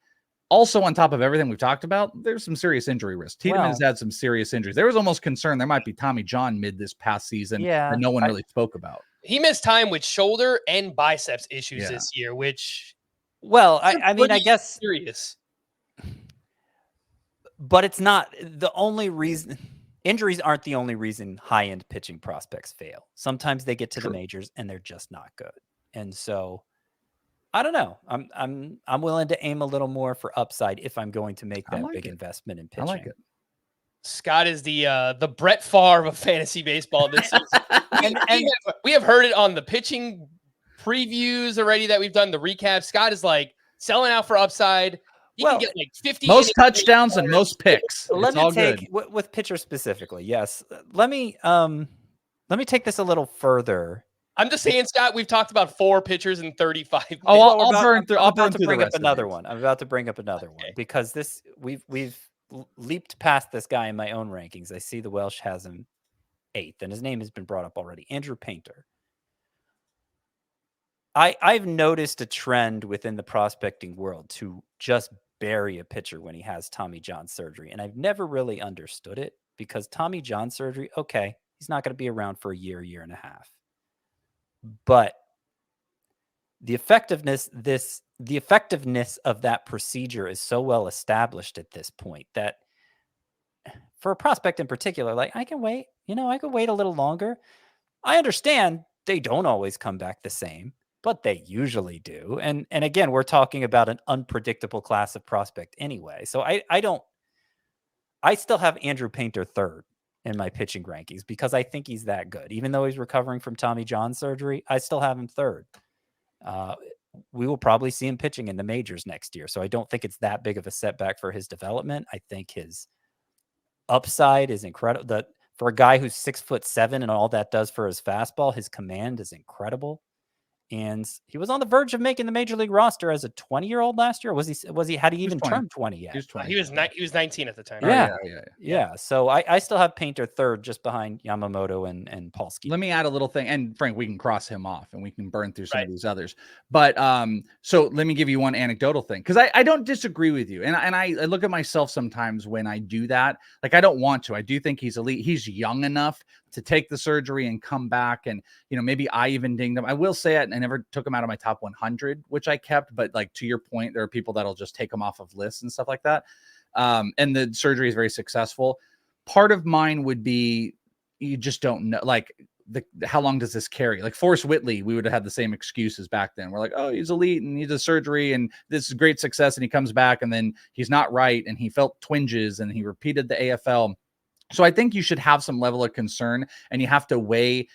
Speaker 2: also on top of everything we've talked about, there's some serious injury risk. Tiedemann has had some serious injuries. There was almost concern there might be Tommy John mid this past season that no one really spoke about.
Speaker 1: He missed time with shoulder and biceps issues this year, which,
Speaker 3: well, I mean, I guess
Speaker 1: serious.
Speaker 3: But it's not the only reason. Injuries aren't the only reason high-end pitching prospects fail. Sometimes they get to the majors and they're just not good. And so I don't know. I'm willing to aim a little more for upside if I'm going to make that big investment in pitching.
Speaker 2: I like it.
Speaker 1: Scott is the Brett Favre of fantasy baseball this season. we have heard it on the pitching previews already that we've done, the recap. Scott is like selling out for upside. He can get like 50
Speaker 2: most touchdowns and most picks.
Speaker 3: Let me take with pitcher specifically. Yes. Let me take this a little further.
Speaker 1: I'm just saying, Scott, we've talked about 4 pitchers in 35 minutes.
Speaker 2: Oh, I'll burn through.
Speaker 3: I'm about to bring up another one. I'm about to bring up another one because this we've leaped past this guy in my own rankings. I see the Welsh has him 8th, and his name has been brought up already. Andrew Painter. I've noticed a trend within the prospecting world to just bury a pitcher when he has Tommy John surgery, and I've never really understood it because Tommy John surgery, okay, he's not going to be around for a year and a half. But the effectiveness of that procedure is so well established at this point that for a prospect in particular, like I can wait, I could wait a little longer. I understand they don't always come back the same, but they usually do. And again, we're talking about an unpredictable class of prospect anyway. So I still have Andrew Painter 3rd in my pitching rankings because I think he's that good. Even though he's recovering from Tommy John surgery, I still have him 3rd. We will probably see him pitching in the majors next year. So I don't think it's that big of a setback for his development. I think his upside is incredible. For a guy who's 6'7" and all that does for his fastball, his command is incredible. And he was on the verge of making the major league roster as a 20-year-old last year. Had he even turned 20 yet?
Speaker 1: He was 20. He was 19 at the time.
Speaker 3: Yeah. So I still have Painter 3rd just behind Yamamoto and Polsky.
Speaker 2: Let me add a little thing. And Frank, we can cross him off and we can burn through some of these others. But so let me give you one anecdotal thing. Because I don't disagree with you. And I look at myself sometimes when I do that. Like I don't want to. I do think he's elite. He's young enough to take the surgery and come back. And, maybe I even dinged him. I will say it. I never took him out of my top 100, which I kept. But like to your point, there are people that'll just take him off of lists and stuff like that. And the surgery is very successful. Part of mine would be, you just don't know, like how long does this carry? Like Forrest Whitley, we would have had the same excuses back then. We're like, oh, he's elite and he does surgery and this is great success. And he comes back and then he's not right. And he felt twinges and he repeated the AFL. So I think you should have some level of concern and you have to weigh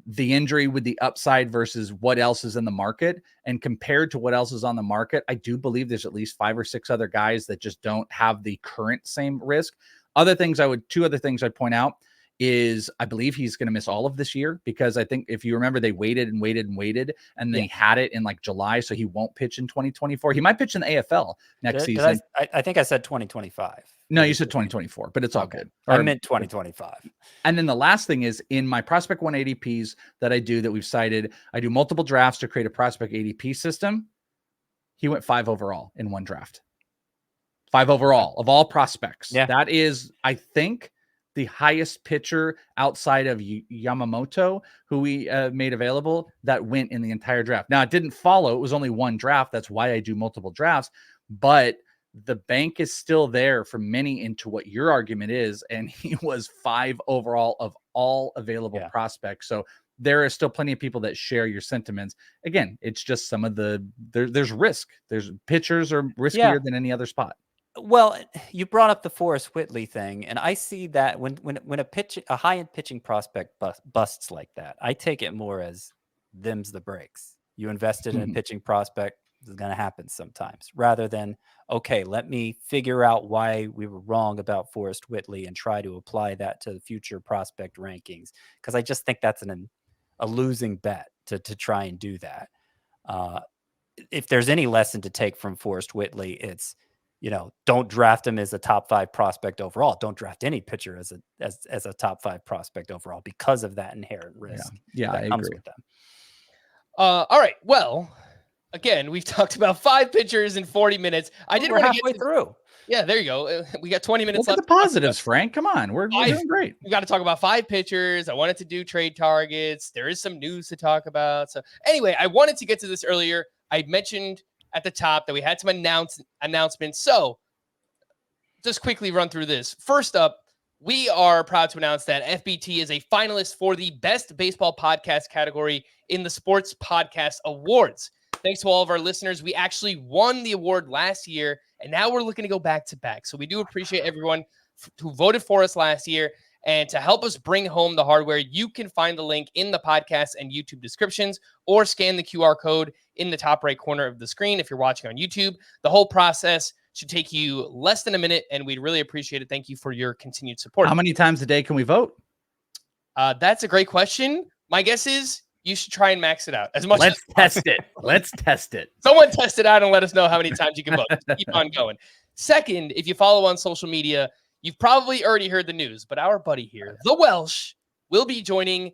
Speaker 2: the injury with the upside versus what else is in the market. And compared to what else is on the market, I do believe there's at least 5 or 6 other guys that just don't have the current same risk. Two other things I'd point out is I believe he's going to miss all of this year because I think if you remember, they waited and they had it in like July. So he won't pitch in 2024. He might pitch in the AFL next season.
Speaker 3: I think I said 2025.
Speaker 2: No, you said 2024, but it's all good.
Speaker 3: I meant 2025.
Speaker 2: And then the last thing is in my Prospect 1 ADPs that I do that we've cited, I do multiple drafts to create a Prospect ADP system. He went 5 overall in one draft. 5 overall of all prospects. Yeah. That is, I think, the highest pitcher outside of Yamamoto, who we made available, that went in the entire draft. Now, it didn't follow. It was only one draft. That's why I do multiple drafts. But the bank is still there for many into what your argument is. And he was 5 overall of all available prospects. So there are still plenty of people that share your sentiments. Again, it's just some of there's risk. There's pitchers are riskier than any other spot.
Speaker 3: Well, you brought up the Forrest Whitley thing, and I see that when a high-end pitching prospect busts like that, I take it more as them's the breaks. You invested in a pitching prospect. This is going to happen sometimes, rather than, okay, let me figure out why we were wrong about Forrest Whitley and try to apply that to the future prospect rankings. Because I just think that's a losing bet to try and do that. If there's any lesson to take from Forrest Whitley, it's, don't draft him as a top 5 prospect overall. Don't draft any pitcher as a top 5 prospect overall because of that inherent risk.
Speaker 2: Yeah,
Speaker 3: that
Speaker 2: I
Speaker 3: comes
Speaker 2: agree
Speaker 3: with them.
Speaker 1: All right. Well, again, we've talked about 5 pitchers in 40 minutes. I did
Speaker 3: We're
Speaker 1: want to
Speaker 3: halfway
Speaker 1: get
Speaker 3: through.
Speaker 1: Yeah, there you go. We got 20 minutes
Speaker 2: Look
Speaker 1: left.
Speaker 2: at the positives, Frank. Come on. We're doing great.
Speaker 1: We got to talk about 5 pitchers. I wanted to do trade targets. There is some news to talk about. So anyway, I wanted to get to this earlier. I mentioned at the top that we had some announcements. So just quickly run through this. First up, we are proud to announce that FBT is a finalist for the Best Baseball Podcast category in the Sports Podcast Awards. Thanks to all of our listeners. We actually won the award last year, and now we're looking to go back to back. So we do appreciate everyone who voted for us last year. And to help us bring home the hardware, you can find the link in the podcast and YouTube descriptions, or scan the QR code in the top right corner of the screen if you're watching on YouTube. The whole process should take you less than a minute, and we'd really appreciate it. Thank you for your continued support.
Speaker 2: How many times a day can we vote?
Speaker 1: That's a great question. My guess is you should try and max it out as much.
Speaker 2: Let's test it. Let's test it.
Speaker 1: Someone test it out and let us know how many times you can vote. Keep on going. Second, if you follow on social media, you've probably already heard the news, but our buddy here, the Welsh, will be joining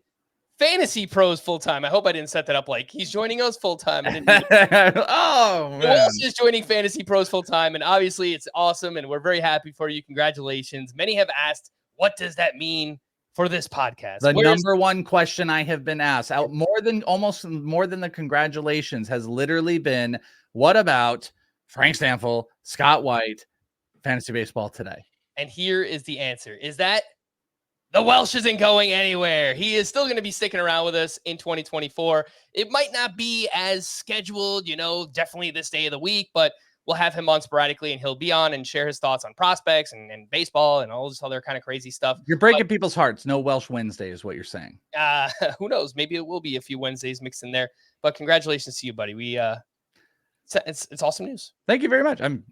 Speaker 1: Fantasy Pros full-time. I hope I didn't set that up like he's joining us full-time.
Speaker 2: Oh, man.
Speaker 1: The Welsh is joining Fantasy Pros full-time, and obviously it's awesome, and we're very happy for you. Congratulations. Many have asked, what does that mean for this podcast?
Speaker 2: The number one question I have been asked, more than the congratulations, has literally been, what about Frank Stampfl, Scott White, Fantasy Baseball Today?
Speaker 1: And here is the answer, is that the Welsh isn't going anywhere. He is still going to be sticking around with us in 2024. It might not be as scheduled, definitely this day of the week, but we'll have him on sporadically, and he'll be on and share his thoughts on prospects and baseball and all this other kind of crazy stuff.
Speaker 2: You're breaking people's hearts. No Welsh Wednesday is what you're saying.
Speaker 1: Who knows? Maybe it will be a few Wednesdays mixed in there, but congratulations to you, buddy. It's awesome news.
Speaker 2: Thank you very much. I'm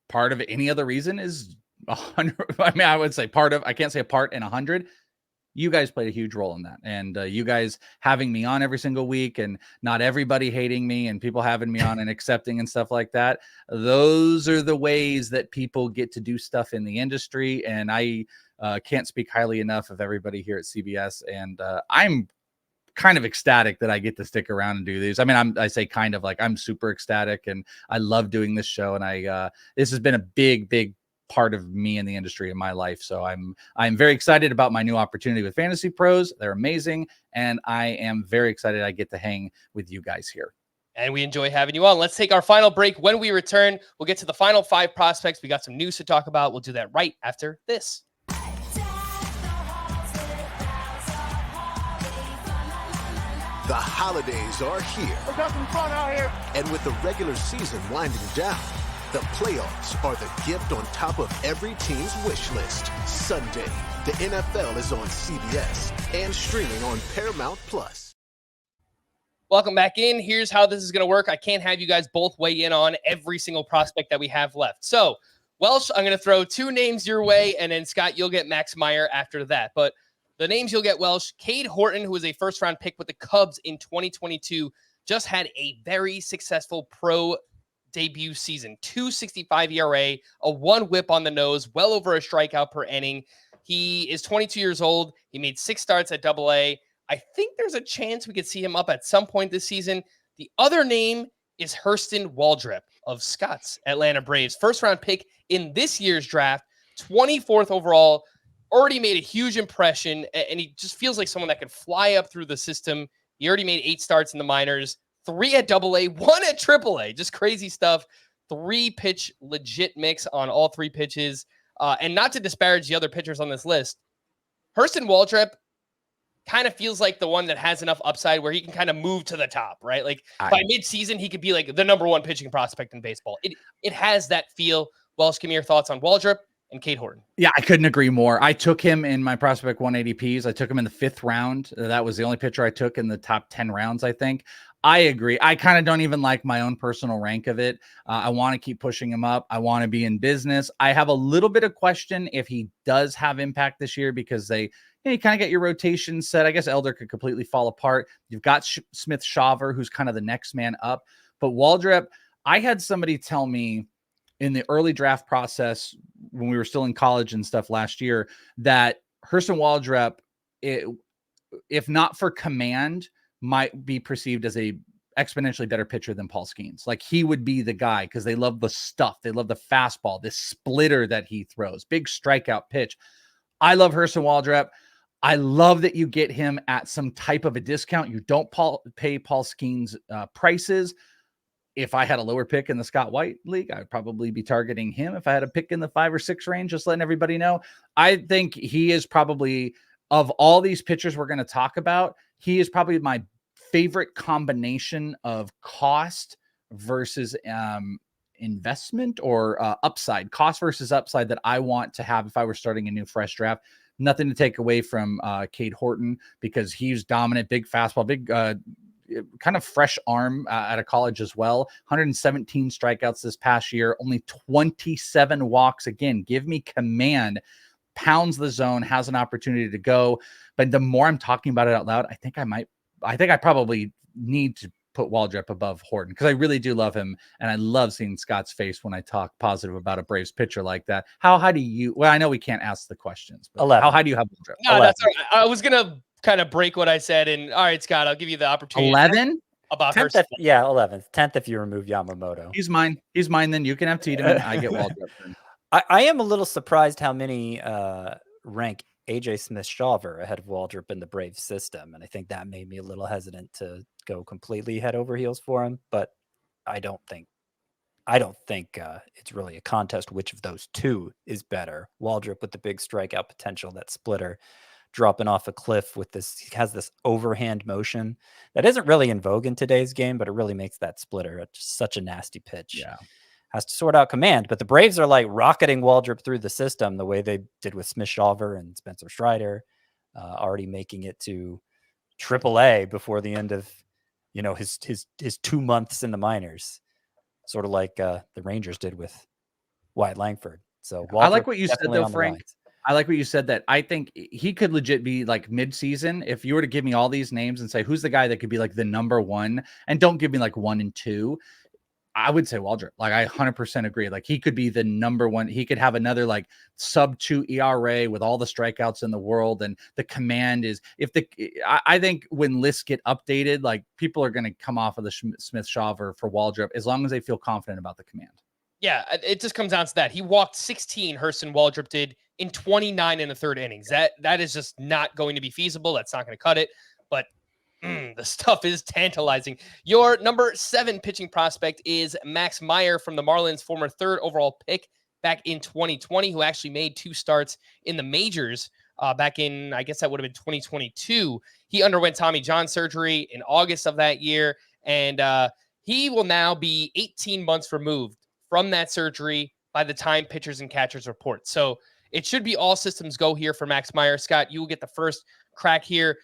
Speaker 2: part of it. Any other reason is 100. I mean, I would say I can't say a part in 100. You guys played a huge role in that. And you guys having me on every single week, and not everybody hating me, and people having me on and accepting and stuff like that. Those are the ways that people get to do stuff in the industry. And I can't speak highly enough of everybody here at CBS. And I'm kind of ecstatic that I get to stick around and do these. I mean, I say kind of, like, I'm super ecstatic, and I love doing this show. And this has been a big part of me in the industry in my life. So I'm very excited about my new opportunity with Fantasy Pros. They're amazing. And I am very excited I get to hang with you guys here.
Speaker 1: And we enjoy having you on. Let's take our final break. When we return, we'll get to the final 5 prospects. We got some news to talk about. We'll do that right after this.
Speaker 5: The holidays are here.
Speaker 4: We're having fun out here.
Speaker 5: And with the regular season winding down, the playoffs are the gift on top of every team's wish list. Sunday, the NFL is on CBS and streaming on Paramount+.
Speaker 1: Welcome back in. Here's how this is going to work. I can't have you guys both weigh in on every single prospect that we have left. So, Welsh, I'm going to throw 2 names your way, and then, Scott, you'll get Max Meyer after that. But the names you'll get, Welsh, Cade Horton, who was a first-round pick with the Cubs in 2022, just had a very successful pro debut season. 2.65 ERA, a 1 whip on the nose, well over a strikeout per inning. He is 22 years old. He made 6 starts at AA. I think there's a chance we could see him up at some point this season. The other name is Hurston Waldrep of Scott's Atlanta Braves. First-round pick in this year's draft, 24th overall, already made a huge impression, and he just feels like someone that could fly up through the system. He already made 8 starts in the minors, 3 at AA, 1 at AAA. Just crazy stuff. 3-pitch legit mix on all 3 pitches. And not to disparage the other pitchers on this list, Hurston Waldrep kind of feels like the one that has enough upside where he can kind of move to the top, right? Like by midseason, he could be like the number 1 pitching prospect in baseball. It has that feel. Welsh, give me your thoughts on Waldrep and Cade Horton.
Speaker 2: Yeah, I couldn't agree more. I took him in my prospect 180Ps. I took him in the 5th round. That was the only pitcher I took in the top 10 rounds, I think. I agree. I kind of don't even like my own personal rank of it. I want to keep pushing him up. I want to be in business. I have a little bit of question if he does have impact this year because you kind of get your rotation set. I guess Elder could completely fall apart. You've got Smith Shawver, who's kind of the next man up. But Waldrep, I had somebody tell me in the early draft process when we were still in college and stuff last year that Hurston Waldrep, if not for command, might be perceived as a exponentially better pitcher than Paul Skenes. Like he would be the guy because they love the stuff. They love the fastball, this splitter that he throws, big strikeout pitch. I love Hurston Waldrep. I love that you get him at some type of a discount. You don't pay Paul Skenes prices. If I had a lower pick in the Scott White League, I'd probably be targeting him. If I had a pick in the 5 or 6 range, just letting everybody know. I think he is probably, of all these pitchers we're going to talk about, he is probably my favorite combination of cost versus investment or upside. Cost versus upside that I want to have if I were starting a new fresh draft. Nothing to take away from Cade Horton because he's dominant, big fastball, big kind of fresh arm out of college as well. 117 strikeouts this past year, only 27 walks. Again, give me command. Pounds the zone, has an opportunity to go. But the more I'm talking about it out loud, I think I probably need to put Waldrep above Horton because I really do love him. And I love seeing Scott's face when I talk positive about a Braves pitcher like that. How high do you, well, I know we can't ask the questions, but
Speaker 3: 11.
Speaker 2: how high do you have Waldrep?
Speaker 1: No,
Speaker 3: 11.
Speaker 1: that's all right. I was going to kind of break what I said. And all right, Scott, I'll give you the opportunity.
Speaker 2: 11?
Speaker 1: About
Speaker 3: 10th
Speaker 1: Hurston.
Speaker 3: yeah, 11th. 10th if you remove Yamamoto.
Speaker 2: He's mine. Then you can have Tiedemann. I get Waldrep.
Speaker 3: I am a little surprised how many rank AJ Smith Shawver ahead of Waldrep in the Braves system. And I think that made me a little hesitant to go completely head over heels for him. But I don't think it's really a contest which of those two is better. Waldrep with the big strikeout potential, that splitter dropping off a cliff with this, he has this overhand motion that isn't really in vogue in today's game, but it really makes that splitter just such a nasty pitch.
Speaker 2: Yeah.
Speaker 3: Has to sort out command, but the Braves are like rocketing Waldrep through the system the way they did with Smith Shawver and Spencer Strider, already making it to AAA before the end of, his 2 months in the minors, sort of like the Rangers did with Wyatt Langford. So
Speaker 2: I like what you said
Speaker 3: definitely
Speaker 2: though,
Speaker 3: on the
Speaker 2: Frank.
Speaker 3: rise.
Speaker 2: I like what you said that I think he could legit be like mid-season. If you were to give me all these names and say, who's the guy that could be like the number one, and don't give me like 1 and 2, I would say Waldrep. Like I 100% agree. Like he could be the number one. He could have another like sub 2 ERA with all the strikeouts in the world. And the command is I think when lists get updated, like people are going to come off of the Smith Shawver for Waldrep as long as they feel confident about the command.
Speaker 1: Yeah, it just comes down to that. He walked 16, Hurston Waldrep did, in 29 and a third innings. That is just not going to be feasible. That's not going to cut it. But the stuff is tantalizing. Your number 7 pitching prospect is Max Meyer from the Marlins, former 3rd overall pick back in 2020, who actually made 2 starts in the majors back in, I guess that would have been 2022. He underwent Tommy John surgery in August of that year, and he will now be 18 months removed from that surgery by the time pitchers and catchers report. So it should be all systems go here for Max Meyer. Scott, you will get the first crack here.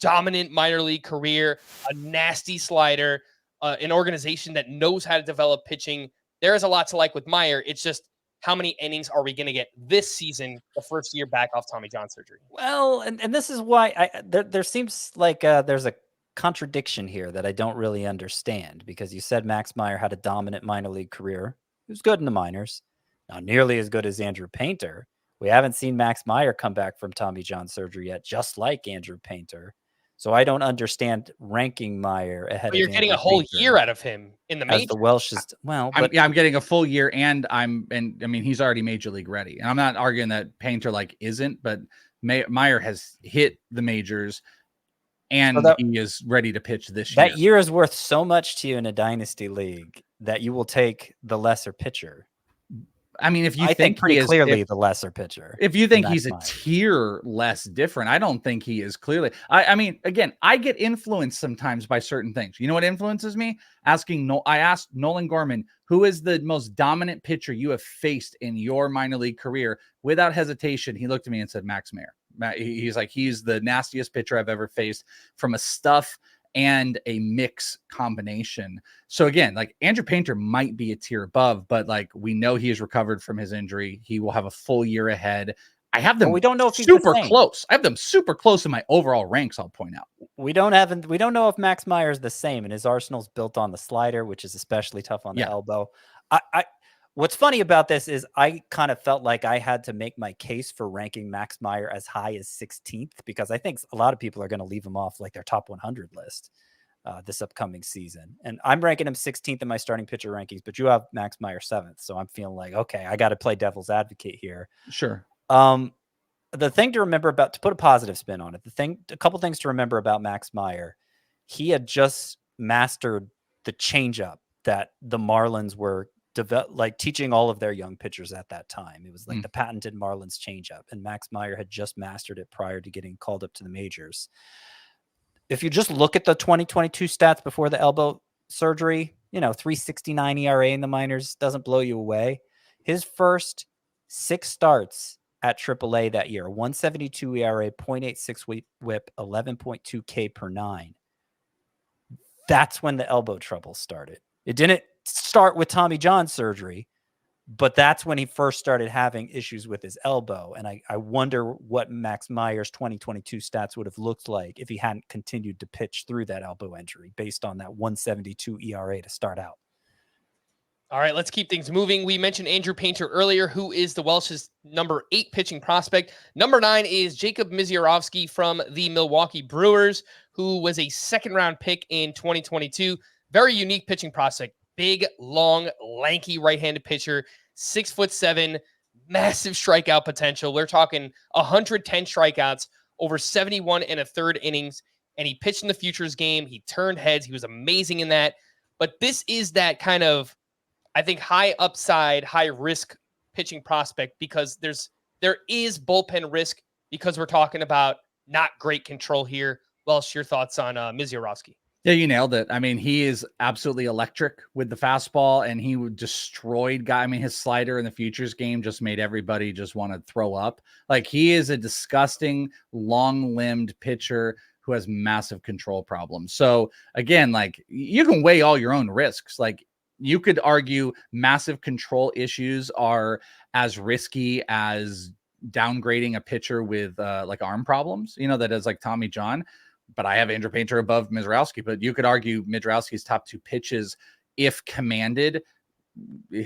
Speaker 1: Dominant minor league career, a nasty slider, an organization that knows how to develop pitching. There is a lot to like with Meyer. It's just how many innings are we going to get this season, the first year back off Tommy John surgery?
Speaker 3: Well, and this is why there seems like there's a contradiction here that I don't really understand, because you said Max Meyer had a dominant minor league career. He was good in the minors, not nearly as good as Andrew Painter. We haven't seen Max Meyer come back from Tommy John surgery yet, just like Andrew Painter. So I don't understand ranking Meyer ahead
Speaker 1: But you're
Speaker 3: of
Speaker 1: getting
Speaker 3: Andrew
Speaker 1: a whole
Speaker 3: Painter
Speaker 1: year out of him in the
Speaker 3: as
Speaker 1: majors.
Speaker 3: the Welsh is, well, but
Speaker 2: I'm getting a full year, and I mean, he's already major league ready. And I'm not arguing that Painter like isn't, but Meyer has hit the majors, and he is ready to pitch this year.
Speaker 3: That year is worth so much to you in a dynasty league that you will take the lesser pitcher.
Speaker 2: I mean, if you
Speaker 3: I think pretty
Speaker 2: he is,
Speaker 3: clearly the lesser pitcher.
Speaker 2: if you think
Speaker 3: than
Speaker 2: he's a
Speaker 3: Max Meyer.
Speaker 2: tier less different, I don't think he is clearly. I mean, again, I get influenced sometimes by certain things. You know what influences me? I asked Nolan Gorman, who is the most dominant pitcher you have faced in your minor league career? Without hesitation, he looked at me and said, Max Meyer. He's like, he's the nastiest pitcher I've ever faced from a stuff and a mix combination. So again, like Andrew Painter might be a tier above, but like we know he has recovered from his injury. He will have a full year ahead. I have them
Speaker 3: we don't know if he's the
Speaker 2: super
Speaker 3: same.
Speaker 2: close. I have them super close in my overall ranks, I'll point out.
Speaker 3: We don't know if Max Meyer is the same, and his arsenal's built on the slider, which is especially tough on the elbow. What's funny about this is I kind of felt like I had to make my case for ranking Max Meyer as high as 16th, because I think a lot of people are going to leave him off like their top 100 list this upcoming season. And I'm ranking him 16th in my starting pitcher rankings, but you have Max Meyer 7th. So I'm feeling like, okay, I got to play devil's advocate here.
Speaker 2: Sure.
Speaker 3: The thing to remember about, to put a positive spin on it, a couple things to remember about Max Meyer. He had just mastered the changeup that the Marlins were teaching all of their young pitchers at that time. It was like the patented Marlins changeup, and Max Meyer had just mastered it prior to getting called up to the majors. If you just look at the 2022 stats before the elbow surgery, 3.69 ERA in the minors doesn't blow you away. His first 6 starts at AAA that year, 1.72 ERA, 0.86 whip, 11.2 K per 9. That's when the elbow trouble started. It didn't start with Tommy John surgery, but that's when he first started having issues with his elbow. And I wonder what Max Meyer's 2022 stats would have looked like if he hadn't continued to pitch through that elbow injury based on that 1.72 ERA to start out.
Speaker 1: All right, let's keep things moving. We mentioned Andrew Painter earlier, who is the Welsh's number 8 pitching prospect. Number 9 is Jacob Misiorowski from the Milwaukee Brewers, who was a second-round pick in 2022. Very unique pitching prospect. Big, long, lanky right-handed pitcher, 6'7", massive strikeout potential. We're talking 110 strikeouts, over 71 1/3 innings, and he pitched in the futures game. He turned heads. He was amazing in that. But this is that kind of, I think, high upside, high risk pitching prospect, because there is bullpen risk, because we're talking about not great control here. Welsh, your thoughts on Misiorowski?
Speaker 2: Yeah, you nailed it. I mean, he is absolutely electric with the fastball, and he destroyed guy. I mean, his slider in the futures game just made everybody just want to throw up. Like, he is a disgusting, long-limbed pitcher who has massive control problems. So again, like, you can weigh all your own risks. Like, you could argue massive control issues are as risky as downgrading a pitcher with like arm problems, that is like Tommy John. But I have Andrew Painter above Misiorowski. But you could argue Misiorowski's top 2 pitches, if commanded,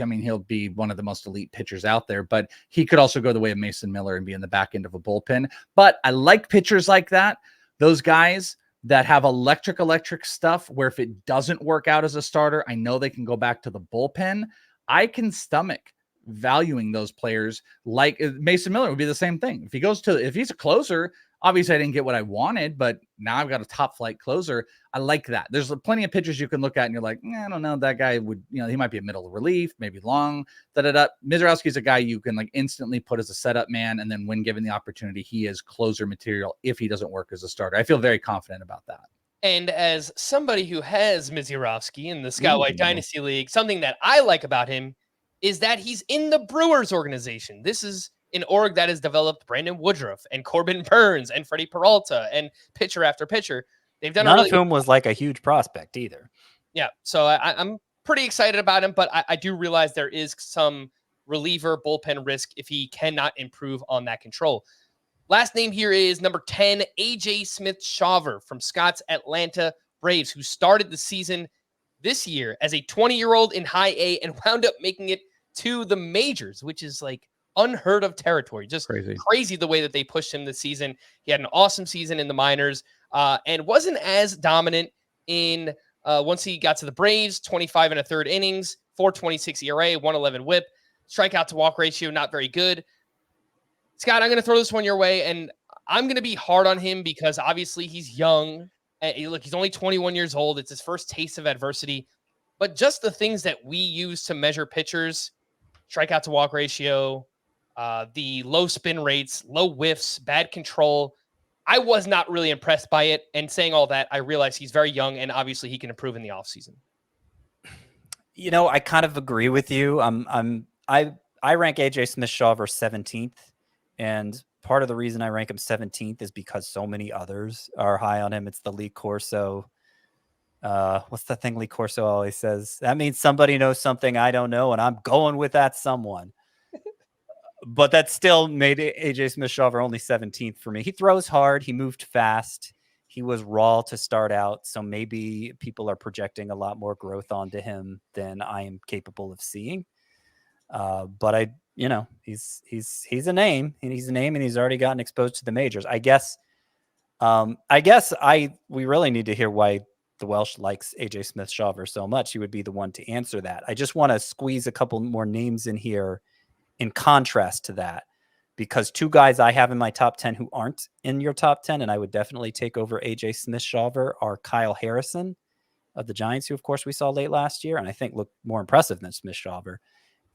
Speaker 2: I mean, he'll be one of the most elite pitchers out there. But he could also go the way of Mason Miller and be in the back end of a bullpen. But I like pitchers like that. Those guys that have electric stuff, where if it doesn't work out as a starter, I know they can go back to the bullpen. I can stomach valuing those players. Like Mason Miller would be the same thing. If he's a closer, obviously I didn't get what I wanted, but now I've got a top flight closer. I like that. There's plenty of pitchers you can look at and you're like, I don't know, that guy would, he might be a middle relief, maybe long, Misiorowski's a guy you can like instantly put as a setup man. And then when given the opportunity, he is closer material if he doesn't work as a starter. I feel very confident about that.
Speaker 1: And as somebody who has Misiorowski in the Scout White Dynasty League, something that I like about him is that he's in the Brewers organization. This is an org that has developed Brandon Woodruff and Corbin Burns and Freddie Peralta and pitcher after pitcher. They've done
Speaker 3: none of whom was like a huge prospect either.
Speaker 1: Yeah, so I'm pretty excited about him, but I do realize there is some reliever bullpen risk if he cannot improve on that control. Last name here is number 10, AJ Smith Shawver from Scott's Atlanta Braves, who started the season this year as a 20-year-old in high A and wound up making it to the majors, which is like unheard of territory. Just crazy the way that they pushed him this season. He had an awesome season in the minors and wasn't as dominant in once he got to the Braves. 25 1/3 innings, 4.26 ERA, 1.11 WHIP, strikeout to walk ratio not very good. Scott, I'm going to throw this one your way, and I'm going to be hard on him because obviously he's young. Look, he's only 21 years old. It's his first taste of adversity. But just the things that we use to measure pitchers, strikeout to walk ratio, the low spin rates, low whiffs, bad control, I was not really impressed by it. And saying all that, I realize he's very young, and obviously he can improve in the offseason.
Speaker 3: I kind of agree with you. I rank AJ Smith Shawver 17th, and part of the reason I rank him 17th is because so many others are high on him. It's the Lee Corso What's the thing Lee Corso always says? That means somebody knows something I don't know, and I'm going with that someone. But that still made AJ Smith Shawver only 17th for me. He throws hard. He moved fast. He was raw to start out. So maybe people are projecting a lot more growth onto him than I am capable of seeing. But he's a name, and he's already gotten exposed to the majors. I guess we really need to hear why the Welsh likes AJ Smith Shawver so much. He would be the one to answer that. I just want to squeeze a couple more names in here in contrast to that, because two guys I have in my top 10 who aren't in your top 10, and I would definitely take over AJ Smith Shawver, are Kyle Harrison of the Giants, who of course we saw late last year, and I think looked more impressive than Smith Shawver,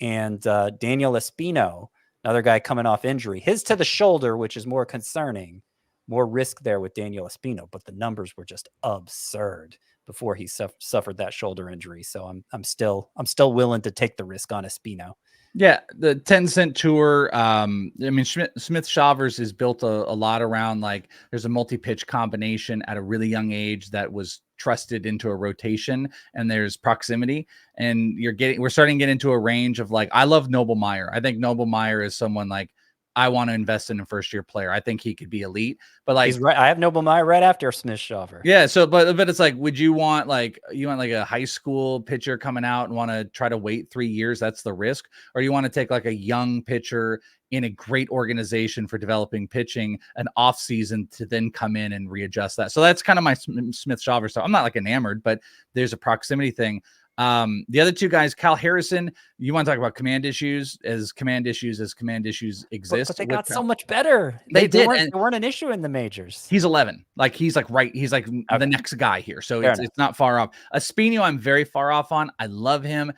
Speaker 3: and Daniel Espino, another guy coming off injury. His to the shoulder, which is more concerning, more risk there with Daniel Espino, but the numbers were just absurd before he suffered that shoulder injury. So I'm still willing to take the risk on Espino.
Speaker 2: Yeah, the 10-cent tour. I mean, Smith Shawver's is built a lot around, like, there's a multi-pitch combination at a really young age that was trusted into a rotation, and there's proximity, and we're starting to get into a range of, like, I love Noble Meyer. I think Noble Meyer is someone, like, I want to invest in a first-year player. I think he could be elite, but, like,
Speaker 3: he's right. I have Noble Meyer right after Smith Shawver.
Speaker 2: Yeah. So, but it's like, would you want like a high school pitcher coming out and want to try to wait 3 years? That's the risk. Or you want to take like a young pitcher in a great organization for developing pitching, an off season to then come in and readjust that. So that's kind of my Smith Shawver stuff. I'm not like enamored, but there's a proximity thing. The other two guys, Kyle Harrison, you want to talk about command issues exist.
Speaker 3: But they got so much better. They weren't an issue in the majors.
Speaker 2: He's 11. Like, he's like the next guy here. So it's not far off. Espino, I'm very far off on. I love him,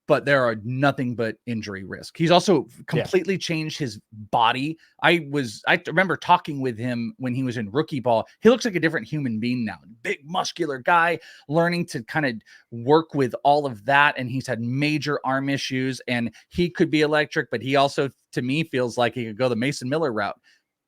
Speaker 2: but there are nothing but injury risk. He's also completely changed his body. I remember talking with him when he was in rookie ball. He looks like a different human being now. Big muscular guy, learning to kind of work with all of that. And he's had major arm issues, and he could be electric, but he also, to me, feels like he could go the Mason Miller route.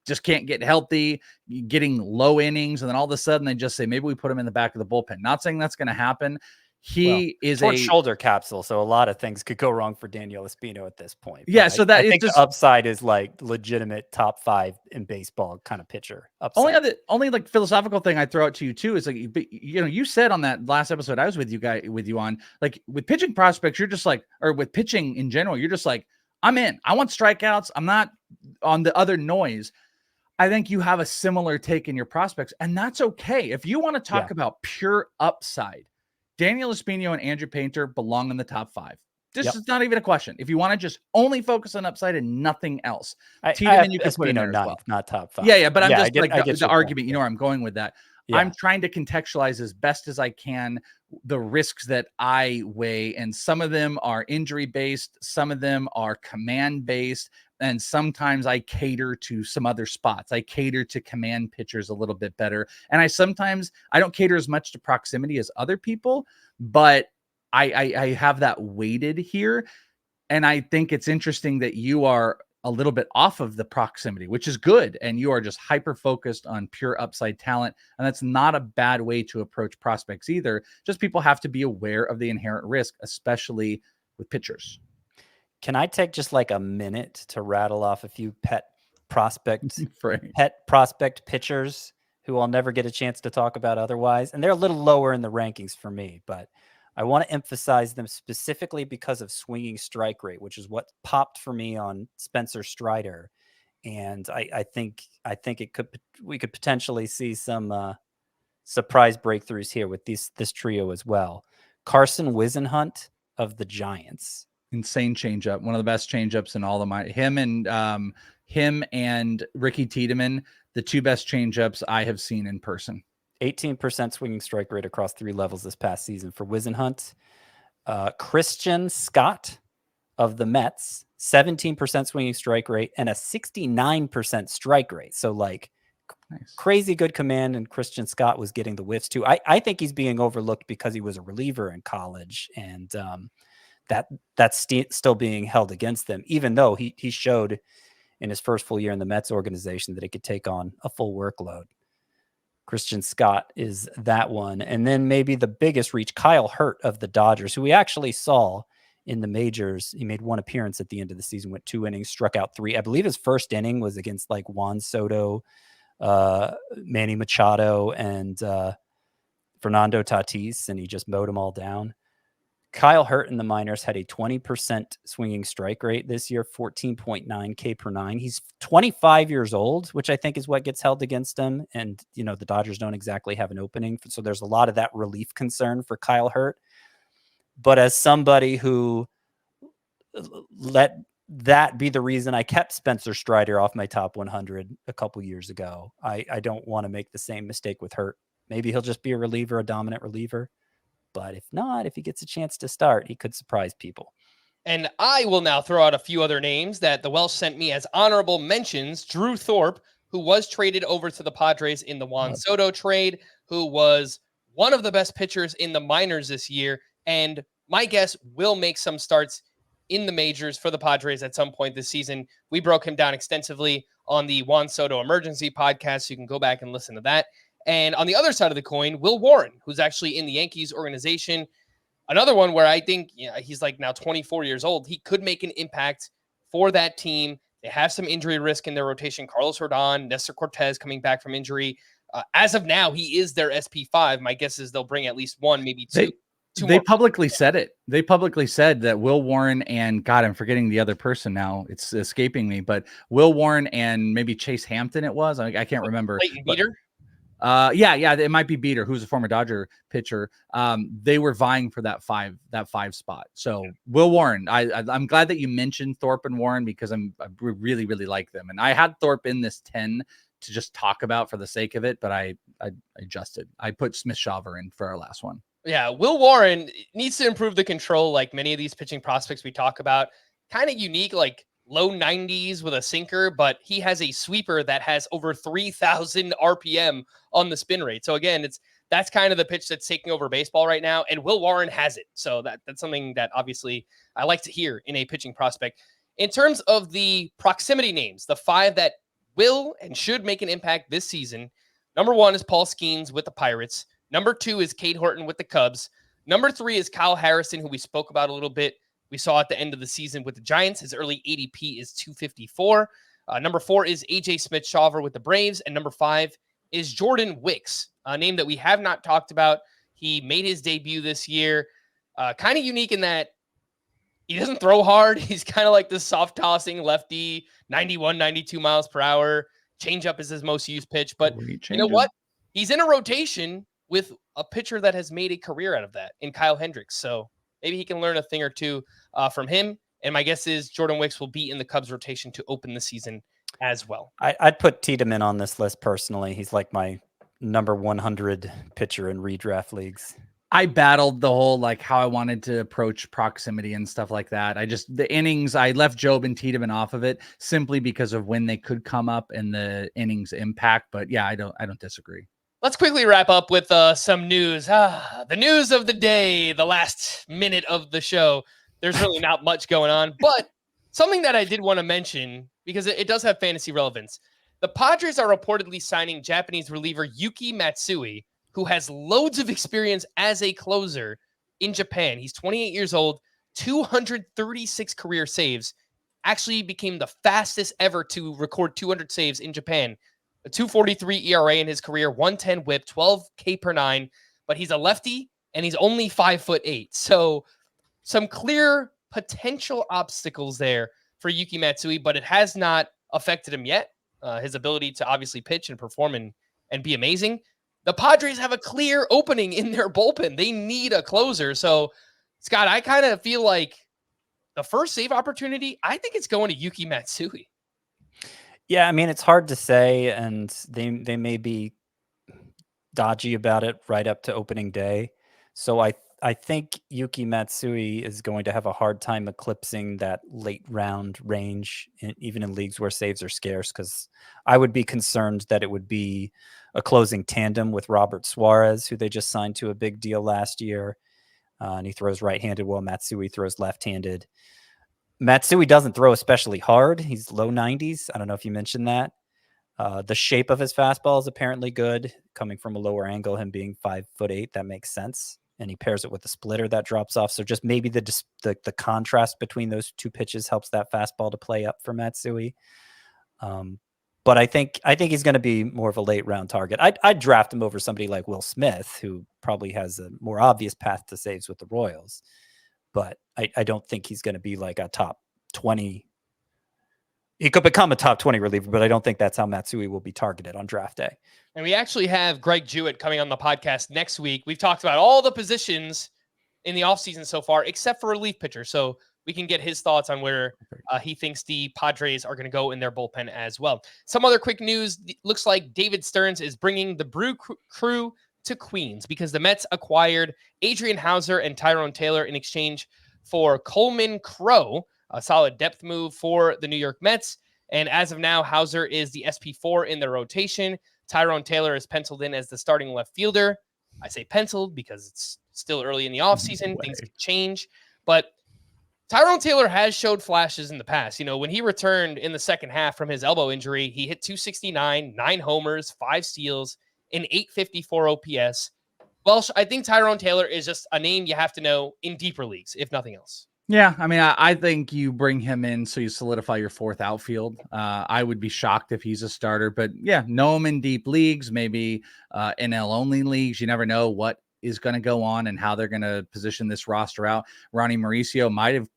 Speaker 2: Just can't get healthy, getting low innings. And then all of a sudden they just say, maybe we put him in the back of the bullpen. Not saying that's going to happen. He is a
Speaker 3: shoulder capsule, so a lot of things could go wrong for Daniel Espino at this point.
Speaker 2: Yeah, so I think
Speaker 3: the upside is like legitimate top 5 in baseball kind of pitcher. Upside.
Speaker 2: Only like philosophical thing I throw out to you too is like, you said on that last episode I was with you on, like, with pitching prospects, you're just like, or with pitching in general, you're just like, I'm in. I want strikeouts. I'm not on the other noise. I think you have a similar take in your prospects, and that's okay. If you want to talk about pure upside, Daniel Espino and Andrew Painter belong in the top 5. This is not even a question. If you want to just only focus on upside and nothing else, Tiedemann, you can put in there as well.
Speaker 3: Not top 5.
Speaker 2: Yeah, but I'm just the argument. You know where I'm going with that.
Speaker 3: Yeah.
Speaker 2: I'm trying to contextualize as best as I can the risks that I weigh, and some of them are injury based, some of them are command based, and sometimes I cater to some other spots. I cater to command pitchers a little bit better, and I don't cater as much to proximity as other people, but I have that weighted here, and I think it's interesting that you are a little bit off of the proximity, which is good. And you are just hyper focused on pure upside talent. And that's not a bad way to approach prospects either. Just people have to be aware of the inherent risk, especially with pitchers.
Speaker 3: Can I take just like a minute to rattle off a few pet prospect pitchers who I'll never get a chance to talk about otherwise? And they're a little lower in the rankings for me, but I want to emphasize them specifically because of swinging strike rate, which is what popped for me on Spencer Strider. And I think we could potentially see some surprise breakthroughs here with this trio as well. Carson Wisenhunt of the Giants.
Speaker 2: Insane changeup. One of the best changeups in all of him and Ricky Tiedemann, the two best changeups I have seen in person.
Speaker 3: 18% swinging strike rate across 3 levels this past season for Wisenhunt. Christian Scott of the Mets, 17% swinging strike rate and a 69% strike rate. So like crazy good command, and Christian Scott was getting the whiffs too. I think he's being overlooked because he was a reliever in college, and that's still being held against them, even though he showed in his first full year in the Mets organization that he could take on a full workload. Christian Scott is that one. And then maybe the biggest reach, Kyle Hurt of the Dodgers, who we actually saw in the majors. He made one appearance at the end of the season, went 2 innings, struck out 3. I believe his first inning was against like Juan Soto, Manny Machado, and Fernando Tatis, and he just mowed them all down. Kyle Hurt in the minors had a 20% swinging strike rate this year, 14.9 K per nine. He's 25 years old, which I think is what gets held against him. And, you know, the Dodgers don't exactly have an opening. So there's a lot of that relief concern for Kyle Hurt. But as somebody who let that be the reason I kept Spencer Strider off my top 100 a couple years ago, I don't want to make the same mistake with Hurt. Maybe he'll just be a reliever, a dominant reliever. But if not, if he gets a chance to start, he could surprise people.
Speaker 1: And I will now throw out a few other names that the Welsh sent me as honorable mentions. Drew Thorpe, who was traded over to the Padres in the Juan Soto trade, who was one of the best pitchers in the minors this year. And my guess will make some starts in the majors for the Padres at some point this season. We broke him down extensively on the Juan Soto Emergency podcast, so you can go back and listen to that. And on the other side of the coin, Will Warren, who's actually in the Yankees organization. Another one where I think he's like now 24 years old. He could make an impact for that team. They have some injury risk in their rotation. Carlos Rodon, Nestor Cortez coming back from injury. As of now, he is their SP5. My guess is they'll bring at least one, maybe two.
Speaker 2: They publicly said it. They publicly said that Will Warren and God, I'm forgetting the other person now. It's escaping me, but Will Warren and maybe Chase Hampton it was. I can't remember.
Speaker 1: Clayton Beater?
Speaker 2: Yeah, it might be Beater, who's a former Dodger pitcher. They were vying for that five spot. So Will Warren, I'm glad that you mentioned Thorpe and Warren because I really, really like them. And I had Thorpe in this 10 to just talk about for the sake of it, but I adjusted. I put Smith Shawver in for our last one.
Speaker 1: Yeah, Will Warren needs to improve the control like many of these pitching prospects we talk about. Kind of unique, like low 90s with a sinker, but he has a sweeper that has over 3,000 RPM on the spin rate. So again, that's kind of the pitch that's taking over baseball right now, and Will Warren has it. So that's something that obviously I like to hear in a pitching prospect. In terms of the proximity names, the 5 that will and should make an impact this season, number 1 is Paul Skenes with the Pirates. Number 2 is Cade Horton with the Cubs. Number 3 is Kyle Harrison, who we spoke about a little bit. We saw at the end of the season with the Giants. His early ADP is 254. Number 4 is AJ Smith Shawver with the Braves. And number 5 is Jordan Wicks, a name that we have not talked about. He made his debut this year. Kind of unique in that he doesn't throw hard. He's kind of like this soft tossing lefty, 91, 92 miles per hour. Changeup is his most used pitch. But you know what? He's in a rotation with a pitcher that has made a career out of that in Kyle Hendricks. So maybe he can learn a thing or two from him. And my guess is Jordan Wicks will be in the Cubs rotation to open the season as well.
Speaker 3: I'd put Tiedemann on this list personally. He's like my number 100 pitcher in redraft leagues.
Speaker 2: I battled the whole, like how I wanted to approach proximity and stuff like that. The innings, I left Jobe and Tiedemann off of it simply because of when they could come up and the innings impact. But yeah, I don't disagree.
Speaker 1: Let's quickly wrap up with some news. The news of the day, the last minute of the show. There's really not much going on, but something that I did want to mention because it does have fantasy relevance. The Padres are reportedly signing Japanese reliever Yuki Matsui, who has loads of experience as a closer in Japan. He's 28 years old, 236 career saves, actually became the fastest ever to record 200 saves in Japan. A 2.43 ERA in his career, 110 whip, 12 K per nine, but he's a lefty and he's only 5'8". So some clear potential obstacles there for Yuki Matsui, but it has not affected him yet. His ability to obviously pitch and perform and be amazing. The Padres have a clear opening in their bullpen. They need a closer. So, Scott, I kind of feel like the first save opportunity, I think it's going to Yuki Matsui.
Speaker 3: Yeah, I mean, it's hard to say, and they may be dodgy about it right up to opening day. So I think Yuki Matsui is going to have a hard time eclipsing that late round range, even in leagues where saves are scarce, because I would be concerned that it would be a closing tandem with Robert Suarez, who they just signed to a big deal last year. And he throws right-handed while Matsui throws left-handed. Matsui doesn't throw especially hard. He's low 90s. I don't know if you mentioned that. The shape of his fastball is apparently good, coming from a lower angle, him being 5'8", that makes sense. And he pairs it with a splitter that drops off. So just maybe the contrast between those two pitches helps that fastball to play up for Matsui. But I think he's going to be more of a late round target. I'd draft him over somebody like Will Smith, who probably has a more obvious path to saves with the Royals. But I don't think he's going to be like a top 20. He could become a top 20 reliever, but I don't think that's how Matsui will be targeted on draft day.
Speaker 1: And we actually have Greg Jewett coming on the podcast next week. We've talked about all the positions in the offseason so far, except for relief pitcher. So we can get his thoughts on where he thinks the Padres are going to go in their bullpen as well. Some other quick news. Looks like David Stearns is bringing the Brew Crew to Queens because the Mets acquired Adrian Hauser and Tyrone Taylor in exchange for Coleman Crow, a solid depth move for the New York Mets. And as of now, Hauser is the SP4 in the rotation. Tyrone Taylor is penciled in as the starting left fielder. I say penciled because it's still early in the offseason. Things can change. But Tyrone Taylor has showed flashes in the past. You know, when he returned in the second half from his elbow injury, he hit 269, 9 homers, 5 steals, an 854 OPS. Welsh, I think Tyrone Taylor is just a name you have to know in deeper leagues, if nothing else.
Speaker 2: Yeah, I mean, I think you bring him in so you solidify your fourth outfield. I would be shocked if he's a starter, but yeah, know him in deep leagues, maybe NL-only leagues. You never know what is going to go on and how they're going to position this roster out. Ronnie Mauricio might have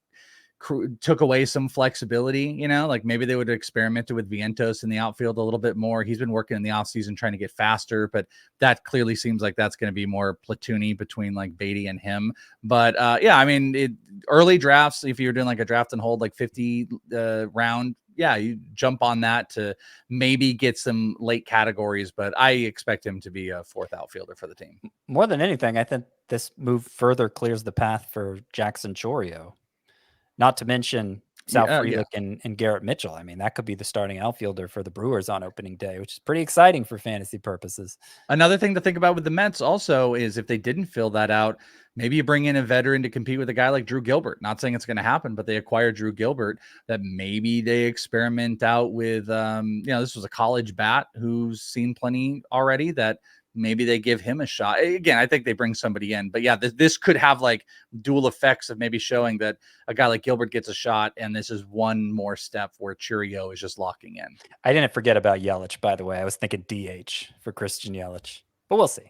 Speaker 2: took away some flexibility, you know, like maybe they would have experimented with Vientos in the outfield a little bit more. He's been working in the offseason trying to get faster, but that clearly seems like that's going to be more platoony between like Beatty and him. But yeah, I mean, early drafts, if you're doing like a draft and hold like 50 round, yeah, you jump on that to maybe get some late categories, but I expect him to be a fourth outfielder for the team.
Speaker 3: More than anything, I think this move further clears the path for Jackson Chourio. Not to mention Sal Frelick and Garrett Mitchell. I mean, that could be the starting outfielder for the Brewers on opening day, which is pretty exciting for fantasy purposes.
Speaker 2: Another thing to think about with the Mets also is if they didn't fill that out, maybe you bring in a veteran to compete with a guy like Drew Gilbert. Not saying it's going to happen, but they acquired Drew Gilbert, that maybe they experiment out with, you know, this was a college bat who's seen plenty already, that maybe they give him a shot. Again, I think they bring somebody in, but yeah, this could have like dual effects of maybe showing that a guy like Gilbert gets a shot, and this is one more step where Chourio is just locking in.
Speaker 3: I didn't forget about Yelich, by the way. I was thinking DH for Christian Yelich, but we'll see.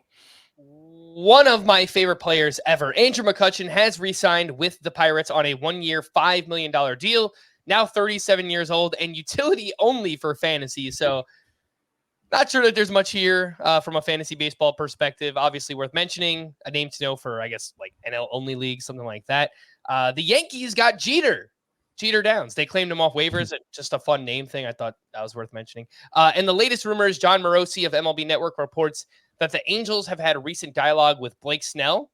Speaker 1: One of my favorite players ever, Andrew McCutchen, has re-signed with the Pirates on a 1-year, $5 million deal, now 37 years old and utility only for fantasy. So not sure that there's much here from a fantasy baseball perspective. Obviously worth mentioning, a name to know for, I guess, like NL only league, something like that. The Yankees got Jeter Downs. They claimed him off waivers. Just a fun name thing. I thought that was worth mentioning. And the latest rumors, John Morosi of MLB Network reports that the Angels have had a recent dialogue with Blake Snell.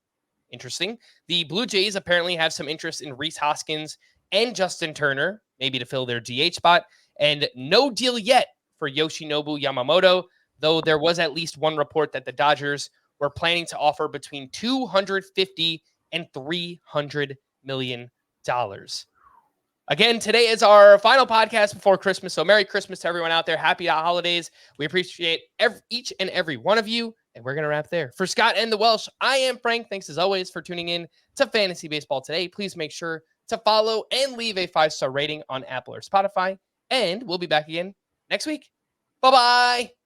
Speaker 1: Interesting. The Blue Jays apparently have some interest in Rhys Hoskins and Justin Turner, maybe to fill their DH spot. And no deal yet for Yoshinobu Yamamoto, though there was at least one report that the Dodgers were planning to offer between $250 and $300 million. Again, today is our final podcast before Christmas, so Merry Christmas to everyone out there. Happy holidays. We appreciate each and every one of you, and we're going to wrap there. For Scott and the Welsh, I am Frank. Thanks as always for tuning in to Fantasy Baseball Today. Please make sure to follow and leave a 5-star rating on Apple or Spotify, and we'll be back again next week. Bye-bye.